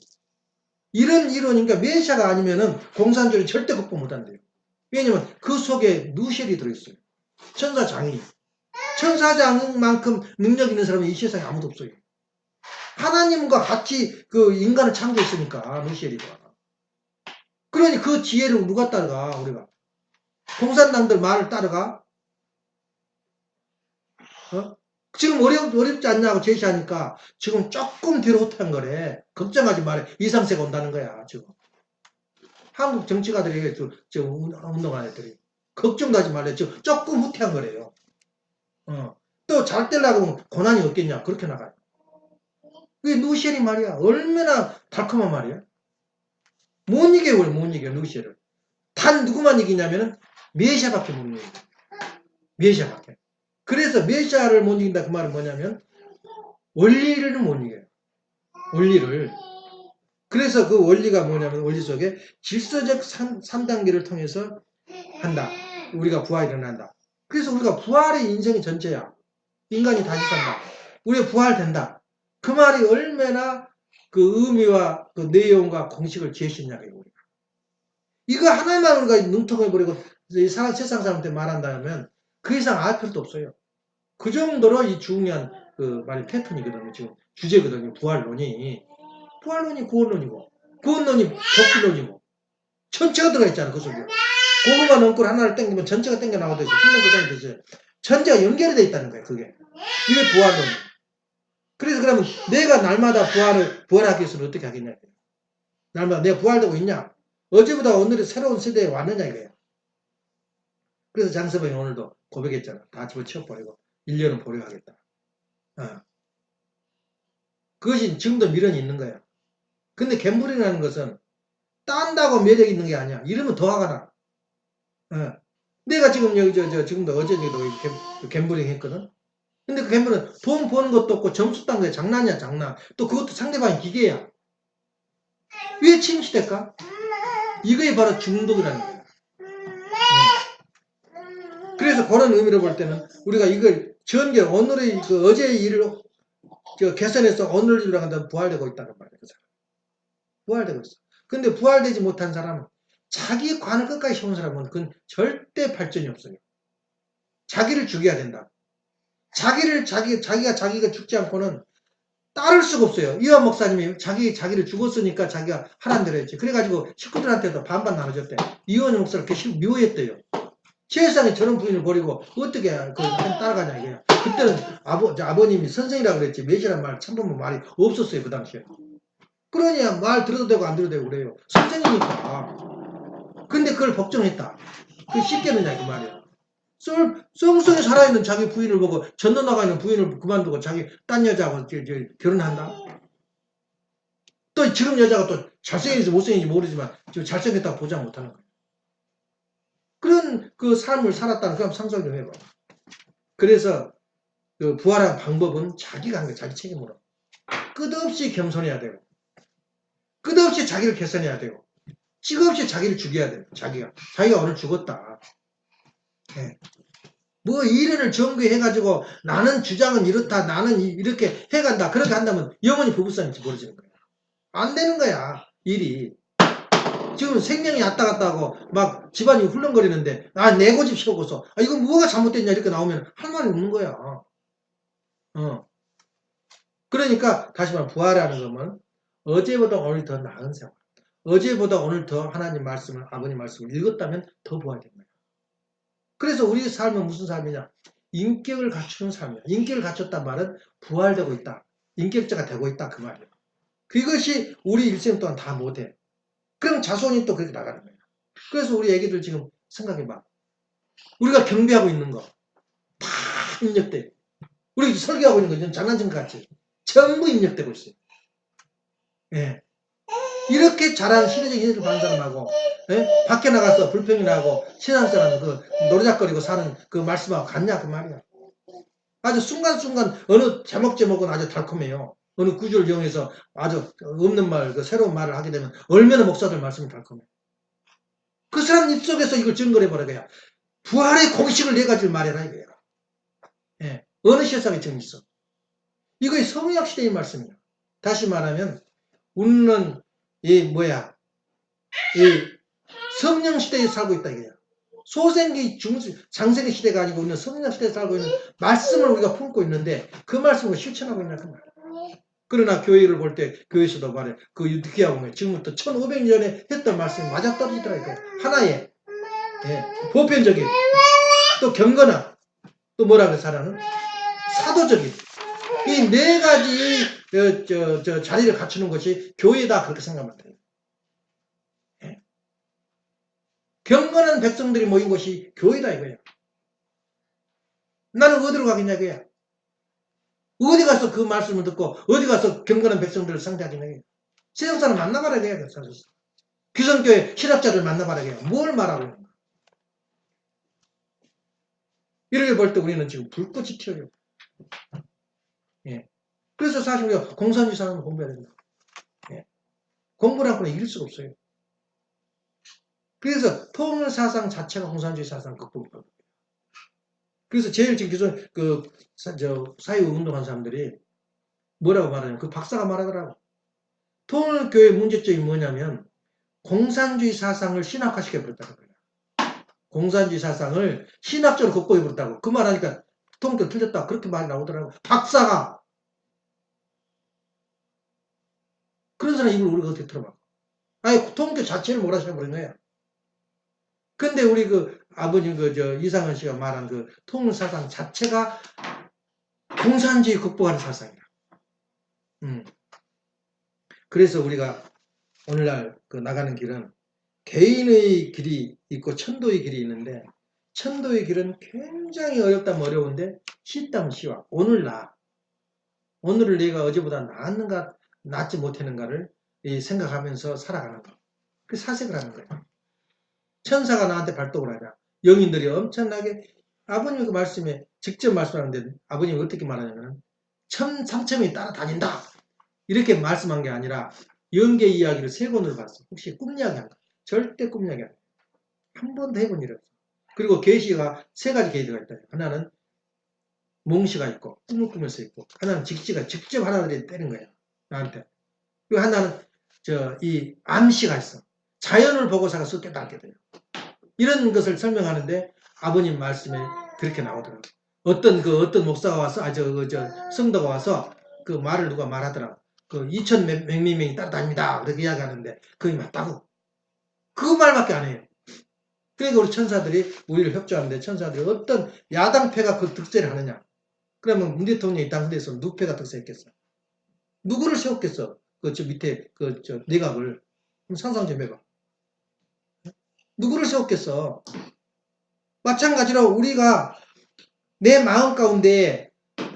이런 이론이니까 메시아가 아니면은 공산주의를 절대 극복 못한대요. 왜냐면 그 속에 누셸이 들어있어요. 천사장이. 천사장만큼 능력 있는 사람은 이 세상에 아무도 없어요. 하나님과 같이 그 인간을 창조했으니까 누셸이가. 그러니 그 지혜를 누가 따라가 우리가. 공산당들 말을 따라가. 어? 지금 어렵지 않냐고 제시하니까 지금 조금 뒤로 후퇴한 거래. 걱정하지 말래. 이상세가 온다는 거야 지금. 한국 정치가들이 운동하는 애들이. 걱정도 하지 말래. 지금 조금 후퇴한 거래요. 또 잘 되려고 고난이 없겠냐. 그렇게 나가요. 그게 누셸이 말이야. 얼마나 달콤한 말이야. 못 이겨요. 못 이겨 누셸을. 단 누구만 이기냐면은 메시아밖에 못 이겨요. 메시아밖에. 그래서 메시아를 못 이긴다 그 말은 뭐냐면 원리를 못 이겨요. 원리를. 그래서 그 원리가 뭐냐면 원리 속에 질서적 3단계를 통해서 한다. 우리가 부활이 일어난다. 그래서 우리가 부활의 인생이 전체야. 인간이 다시 산다. 우리가 부활된다. 그 말이 얼마나 그 의미와 그 내용과 공식을 제시했냐고요. 이거 하나만 우리가 능통해버리고 세상 사람한테 말한다면 그 이상 알 필요도 없어요. 그 정도로 이 중요한 그 말이 패턴이거든요. 지금 주제거든요. 부활론이. 부활론이 구원론이고, 구원론이 복귀론이고, 전체가 들어가 있잖아, 그 속에. 고구마 넝쿨 하나를 당기면 전체가 당겨 나오듯이, 흰는 그 되듯이. 전체가 연결이 돼 있다는 거예요, 그게. 이게 부활론이에요. 그래서 그러면 내가 날마다 부활하기 위해서는 어떻게 하겠냐. 날마다 내가 부활되고 있냐? 어제보다 오늘이 새로운 세대에 왔느냐, 이거예요. 그래서 장서방이 오늘도 고백했잖아. 다 집어치워버리고, 1년은 보류하겠다. 어. 그것이 지금도 미련이 있는 거야. 근데 갬블이라는 것은 딴다고 매력이 있는 게 아니야. 이러면 더 화가 나. 어. 내가 지금 여기 지금도 어제도 갬블링 했거든. 근데 그 갬블은 돈 버는 것도 없고 점수 딴 거야. 장난이야, 장난. 또 그것도 상대방이 기계야. 왜 침시될까? 이거에 바로 중독이라는 거야. 그래서 그런 의미로 볼 때는 우리가 이걸 오늘의 그 어제의 일을 개선해서 오늘 일을 한다면 부활되고 있다는 말이야. 그 사람. 부활되고 있어. 근데 부활되지 못한 사람은 자기 관을 끝까지 세운 사람은 그건 절대 발전이 없어요. 자기를 죽여야 된다. 자기가 죽지 않고는 따를 수가 없어요. 이완 목사님이 자기를 죽었으니까 자기가 하란 대로 했지. 그래가지고 식구들한테도 반반 나눠줬대. 이완 목사를 그렇게 미워했대요. 세상에 저런 부인을 버리고 어떻게 따라가냐 이거야. 그때는 아버님이 선생이라고 그랬지. 몇이란 말 참으면 말이 없었어요. 그 당시에. 그러냐 말 들어도 되고 안 들어도 되고 그래요. 선생이니까. 근데 그걸 걱정했다. 그 쉽겠느냐 그 말이야. 썽썽이 살아있는 자기 부인을 보고 전도 나가 있는 부인을 그만두고 자기 딴 여자하고 결혼한다. 또 지금 여자가 또 잘생긴지 못생긴지 모르지만 지금 잘생겼다고 보장 못하는 거야. 그런 그 삶을 살았다는 그 상상 좀 해봐. 그래서 그 부활한 방법은 자기가 한 거야. 자기 책임으로. 끝없이 겸손해야 되고 끝없이 자기를 개선해야 되고 찍없이 자기를 죽여야 돼요. 자기가 오늘 죽었다. 네. 뭐 이론을 정교해가지고 나는 주장은 이렇다. 나는 이렇게 해간다. 그렇게 한다면 영원히 부부싸움이 벌어지는 거야. 안 되는 거야. 일이. 지금 생명이 왔다 갔다 하고 막 집안이 hul렁거리는데 내 고집 세우고서 이거 뭐가 잘못됐냐 이렇게 나오면 할 말이 없는 거야. 그러니까 다시 말해 부활하는 것은 어제보다 오늘 더 나은 생활. 어제보다 오늘 더 하나님 말씀을 아버님 말씀을 읽었다면 더 부활된 거야. 그래서 우리 삶은 무슨 삶이냐? 인격을 갖추는 삶이야. 인격을 갖췄단 말은 부활되고 있다. 인격자가 되고 있다 그 말이야. 그것이 우리 일생 동안 다 못해. 그럼 자손이 또 그렇게 나가는 거야. 그래서 우리 애기들 지금 생각해봐. 우리가 경배하고 있는 거 다 입력돼. 우리 설교하고 있는 거 장난친 것 같지? 전부 입력되고 있어요. 예. 이렇게 잘하는 시대적인 힘을 받는 사람하고 밖에 나가서 불평이 나고 신앙사람 그 노래작거리고 사는 그 말씀하고 같냐 그 말이야. 아주 순간순간 어느 제목은 아주 달콤해요. 어느 구절을 이용해서 아주 없는 말, 그 새로운 말을 하게 되면 얼마나 목사들 말씀이 달콤해. 그 사람 입속에서 이걸 증거를 해버려야 부활의 공식을 네 가지를 말해라 이거야. 예. 어느 세상에 지금 있어. 이거 성약 시대의 말씀이야. 다시 말하면 우리는 이 성령 시대에 살고 있다 이거야. 소생기, 장생기 시대가 아니고 우리는 성령 시대에 살고 있는 말씀을 우리가 품고 있는데 그 말씀을 실천하고 있냐 그 말이야. 그러나 교회를 볼 때 교회에서도 말해 그 유디키아 보면 지금부터 1500년에 했던 말씀이 맞아떨어지더라 이거야. 하나의 보편적인 또 경건한 또 뭐라 그래서라는 사도적인 이 네 가지 자리를 갖추는 것이 교회다 그렇게 생각하면 돼요. 경건한 백성들이 모인 곳이 교회다 이거야. 나는 어디로 가겠냐 이거야. 어디 가서 그 말씀을 듣고 어디 가서 경건한 백성들을 상대하겠냐 이거야. 세상 사람 만나봐라 이거야. 귀성교회 신학자를 만나봐라 이거야. 뭘 말하고 있는 거야. 이렇게 볼 때 우리는 지금 불꽃이 튀어요. 예. 그래서 사실 우리가 공산주의사는 공부해야 된다. 예. 공부를 하고는 이길 수가 없어요. 그래서 통일사상 자체가 공산주의 사상 극복이거든요. 그래서 제일 지금 기존 사회운동한 사람들이 뭐라고 말하냐면 그 박사가 말하더라고. 통일교의 문제점이 뭐냐면 공산주의 사상을 신학화시켜버렸다는 거예요. 공산주의 사상을 신학적으로 극복해버렸다고. 그 말하니까 통일교 틀렸다. 그렇게 말이 나오더라고. 박사가. 그런 사람 이걸 우리가 어떻게 들어봐. 아니, 통일교 자체를 몰아셔버린 거야. 근데 우리 그 아버님 이상은 씨가 말한 그 통일 사상 자체가 공산주의 극복하는 사상이야. 그래서 우리가 오늘날 그 나가는 길은 개인의 길이 있고 천도의 길이 있는데 천도의 길은 굉장히 어렵다면 어려운데 쉽다면 쉬워. 오늘을 내가 어제보다 나았는가 낫지 못했는가를 생각하면서 살아가는 거. 그 사색을 하는 거예요. 천사가 나한테 발동을 하냐. 영인들이 엄청나게 아버님의 그 말씀에 직접 말씀하는데 아버님이 어떻게 말하냐면 삼천이 따라다닌다. 이렇게 말씀한 게 아니라 영계 이야기를 세 권을 봤어. 혹시 꿈 이야기 한다. 절대 꿈 이야기 안 해. 한 번도 해본 일이 없어. 그리고 계시가 세 가지 계시가 있다. 하나는 몽시가 있고 꿈을 꾸면서 있고 하나는 직지가 직접 하나님이 때린 거야. 나한테. 그리고 하나는 이 암시가 있어. 자연을 보고서가 쑥 깨닫게 돼요. 이런 것을 설명하는데 아버님 말씀에 그렇게 나오더라고요. 어떤 목사가 와서 성도가 와서 그 말을 누가 말하더라고. 그 2천 명이 따라다닙니다. 그렇게 이야기하는데 그게 맞다고. 그 말밖에 안 해요. 그러니까 우리 천사들이 우리를 협조하는데 천사들이 어떤 야당패가 그 득세를 하느냐. 그러면 문 대통령이 당선돼서 누패가 득세했겠어. 누구를 세웠겠어. 저 밑에 내각을. 상상 좀 해봐. 누구를 세웠겠어. 마찬가지로 우리가 내 마음 가운데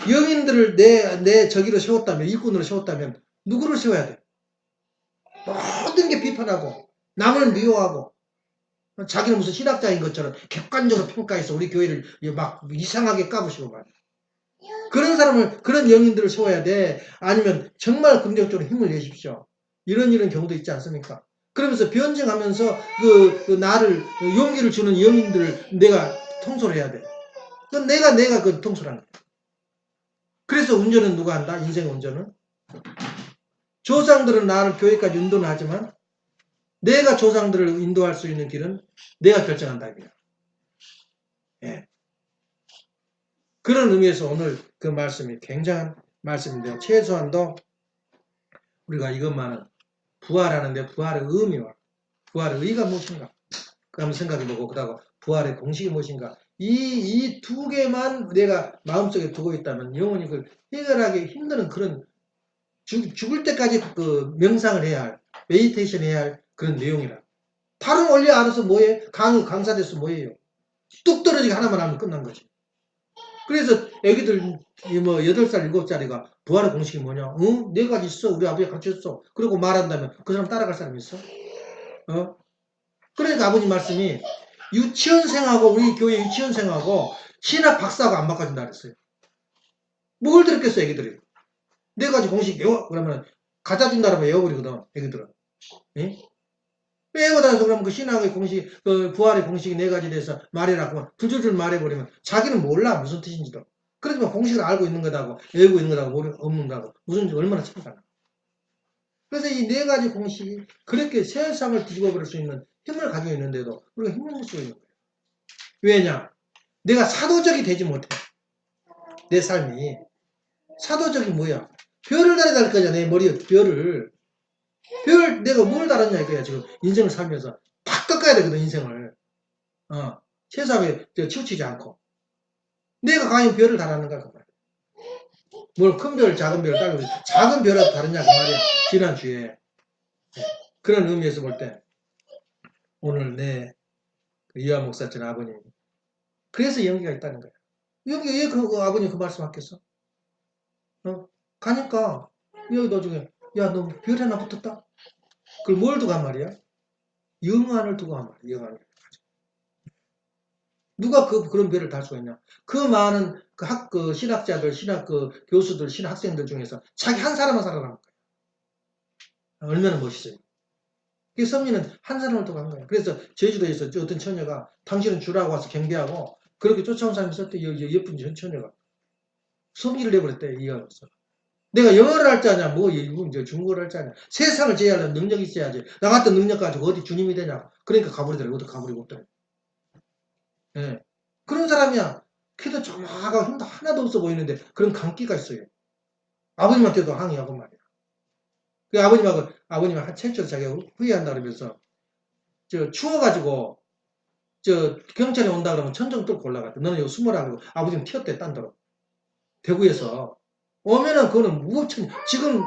영인들을 내 저기로 세웠다면, 일꾼으로 세웠다면 누구를 세워야 돼? 모든 게 비판하고 남을 미워하고 자기는 무슨 신학자인 것처럼 객관적으로 평가해서 우리 교회를 막 이상하게 까부시고 말이야. 그런 사람을, 그런 영인들을 세워야 돼. 아니면 정말 긍정적으로 힘을 내십시오. 이런 경우도 있지 않습니까? 그러면서 변증하면서 그 나를 용기를 주는 영인들을 내가 통솔해야 돼. 그건 내가 그 통솔하는 거야. 그래서 운전은 누가 한다? 인생 운전은? 조상들은 나를 교회까지 인도는 하지만 내가 조상들을 인도할 수 있는 길은 내가 결정한다. 이거야. 예. 그런 의미에서 오늘 그 말씀이 굉장한 말씀인데요. 최소한도 우리가 이것만은 부활하는데 부활의 의미와 부활의 의의가 무엇인가? 그 한번 생각해보고 그다음 부활의 공식이 무엇인가? 이 두 개만 내가 마음속에 두고 있다면 영원히 그걸 해결하기 힘든 그런 죽을 때까지 그 명상을 해야 할, 메디테이션 해야 할 그런 내용이라. 다른 원리 알아서 뭐해? 강사돼서 뭐해요? 뚝 떨어지게 하나만 하면 끝난 거지. 그래서 애기들 뭐 8살, 7살이가 부활의 공식이 뭐냐? 응? 4가지 있어. 우리 아버지가 가르쳤어. 그리고 말한다면 그 사람 따라갈 사람 있어? 그러니까 아버님 말씀이 유치원생하고 우리 교회 유치원생하고 신학 박사가 안 바꿔준다 그랬어요. 뭘 들었겠어 애기들이. 4가지 공식 외워. 그러면 가르쳐준다 그러면 외워버리거든 애기들은. 예? 외워다녀서 그러면 그 신학의 공식, 그 부활의 공식이 4가지 돼서 말해라고 줄줄줄 말해버리면 자기는 몰라 무슨 뜻인지도. 그렇지만 공식을 알고 있는 거다고 외우고 있는 거다고 없는 거다고 무슨 얼마나 차이가 나. 그래서 이 4가지 공식이 그렇게 세상을 뒤집어 버릴 수 있는 힘을 가지고 있는데도 우리가 힘을 쓰고 있는 거예요. 왜냐? 내가 사도적이 되지 못해. 내 삶이. 사도적이 뭐야? 별을 달아달 거잖아. 내 머리에 별을. 내가 뭘 달았냐 이거야. 지금 인생을 살면서. 다 꺾어야 되거든 인생을. 세상에 치우치지 않고. 내가 과연 별을 달았는가 그 말이야. 뭘 큰 별, 작은 별 달고 작은 별하고 다르냐 그 말이야. 지난주에. 그런 의미에서 볼 때 오늘 내 이화 목사처럼 아버님. 그래서 연기가 있다는 거야. 여기 왜 그 아버님 그 말씀 하겠어? 가니까 여기 나중에 야 너 별 하나 붙었다? 그걸 뭘 두고 한 말이야? 영안을 두고 한 말이야. 영안을. 누가 그런 별을 달 수가 있냐? 그 많은 그 신학자들, 신학 교수들, 신학 학생들 중에서 자기 한 사람만 살아남은 거야. 얼마나 멋있어요. 그 섭리는 한 사람을 두고 한 거야. 그래서 제주도에서 어떤 처녀가 당신은 주라고 와서 경배하고 그렇게 쫓아온 사람이 있었대. 예쁜 처녀가. 섭리를 내버렸대. 이해하면서. 내가 영어를 할 줄 아냐, 뭐 일본 중국어를 할 줄 아냐. 세상을 제어하려는 능력이 있어야지. 나 같은 능력 가지고 어디 주님이 되냐. 그러니까 가버리더라고. 어디 가버리고 없더라고. 예. 그런 사람이야. 키도 조마하고 힘도 하나도 없어 보이는데 그런 강기가 있어요. 아버님한테도 항의하고 말이야. 그 아버님 한 최초 자기가 후회한다 그러면서 추워가지고 경찰이 온다 그러면 천정 뚫고 올라갔대. 너는 여기 숨어라 그러고 아버지는 튀었대 딴 데로. 대구에서 오면은 그거는 무법천지. 지금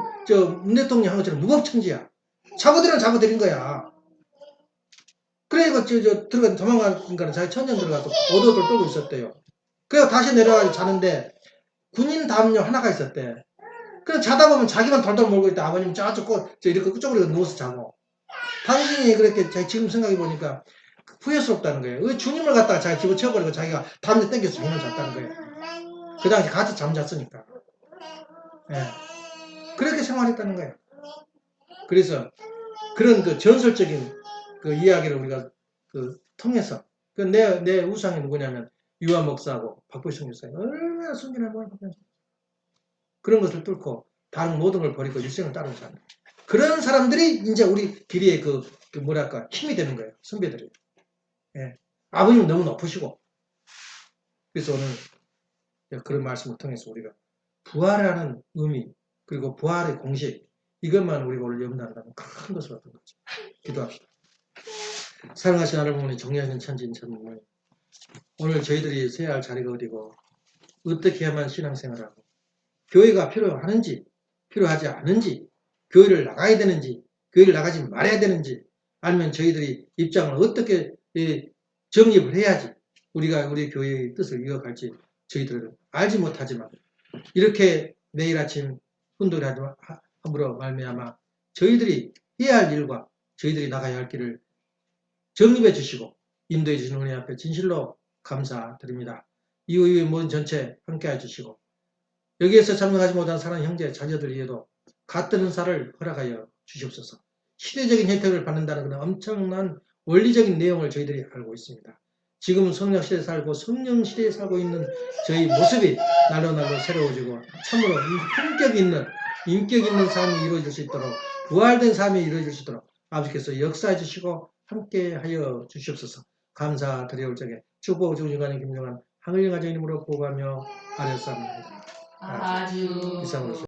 문 대통령 한 것처럼 무법천지야. 잡아들인 거야. 그래서 들어가 도망가니까 자기 천장 들어가서 오도들 떨고 있었대요. 그래서 다시 내려가서 자는데 군인 담요 하나가 있었대. 그래서 자다 보면 자기만 덜덜 몰고 있다. 아버님 저쪽 이렇게 꾸쩍거리고 누워서 자고. 당신이 그렇게 지금 생각해 보니까 후회스럽다는 거예요. 왜 주님을 갖다가 자기 집어치워버리고 자기가 담요 땡겨서 병을 잤다는 거예요. 그 당시 같이 잠잤으니까. 예. 그렇게 생활했다는 거예요. 그래서 그런 그 전설적인 그 이야기를 우리가 통해서 내 우상이 누구냐면 유아 목사하고 박보성 목사님 얼마나 순진한 걸 그런 것을 뚫고 다른 모든 걸 버리고 일생을 따르자. 그런 사람들이 이제 우리 길이의 뭐랄까 힘이 되는 거예요. 선배들이. 예. 아버님 너무 높으시고 그래서 오늘 그런 말씀을 통해서 우리가 부활하는 의미 그리고 부활의 공식 이것만 우리가 오늘 염두한다면 큰 것을 얻는 거죠. 기도합시다. 사랑하신 하나님 정리하신 천지인 천부모님 오늘 저희들이 서야 할 자리가 어디고 어떻게 해야만 신앙생활하고 교회가 필요하는지 필요하지 않은지 교회를 나가야 되는지 교회를 나가지 말아야 되는지 아니면 저희들이 입장을 어떻게 정립을 해야지 우리가 우리 교회의 뜻을 이어갈지 저희들은 알지 못하지만 이렇게 매일 아침 훈도를 함으로 말미암아 저희들이 해야 할 일과 저희들이 나가야 할 길을 정립해 주시고 인도해 주시는 은혜 앞에 진실로 감사드립니다. 이후의 모든 전체 함께해 주시고 여기에서 참여하지 못한 사랑하는 형제 자녀들 위에도 같은 은사를 허락하여 주시옵소서. 시대적인 혜택을 받는다는 그런 엄청난 원리적인 내용을 저희들이 알고 있습니다. 지금 성령 시대에 살고 성령 시대에 살고 있는 저희 모습이 날로 새로워지고 참으로 인격 있는 삶이 이루어질 수 있도록 부활된 삶이 이루어질 수 있도록 아버지께서 역사해 주시고 함께하여 주시옵소서. 감사드려올 적에 축복 중간에 김정한 항일령 가정 이름으로 구하며 아뢰옵나이다. 아주 이상으로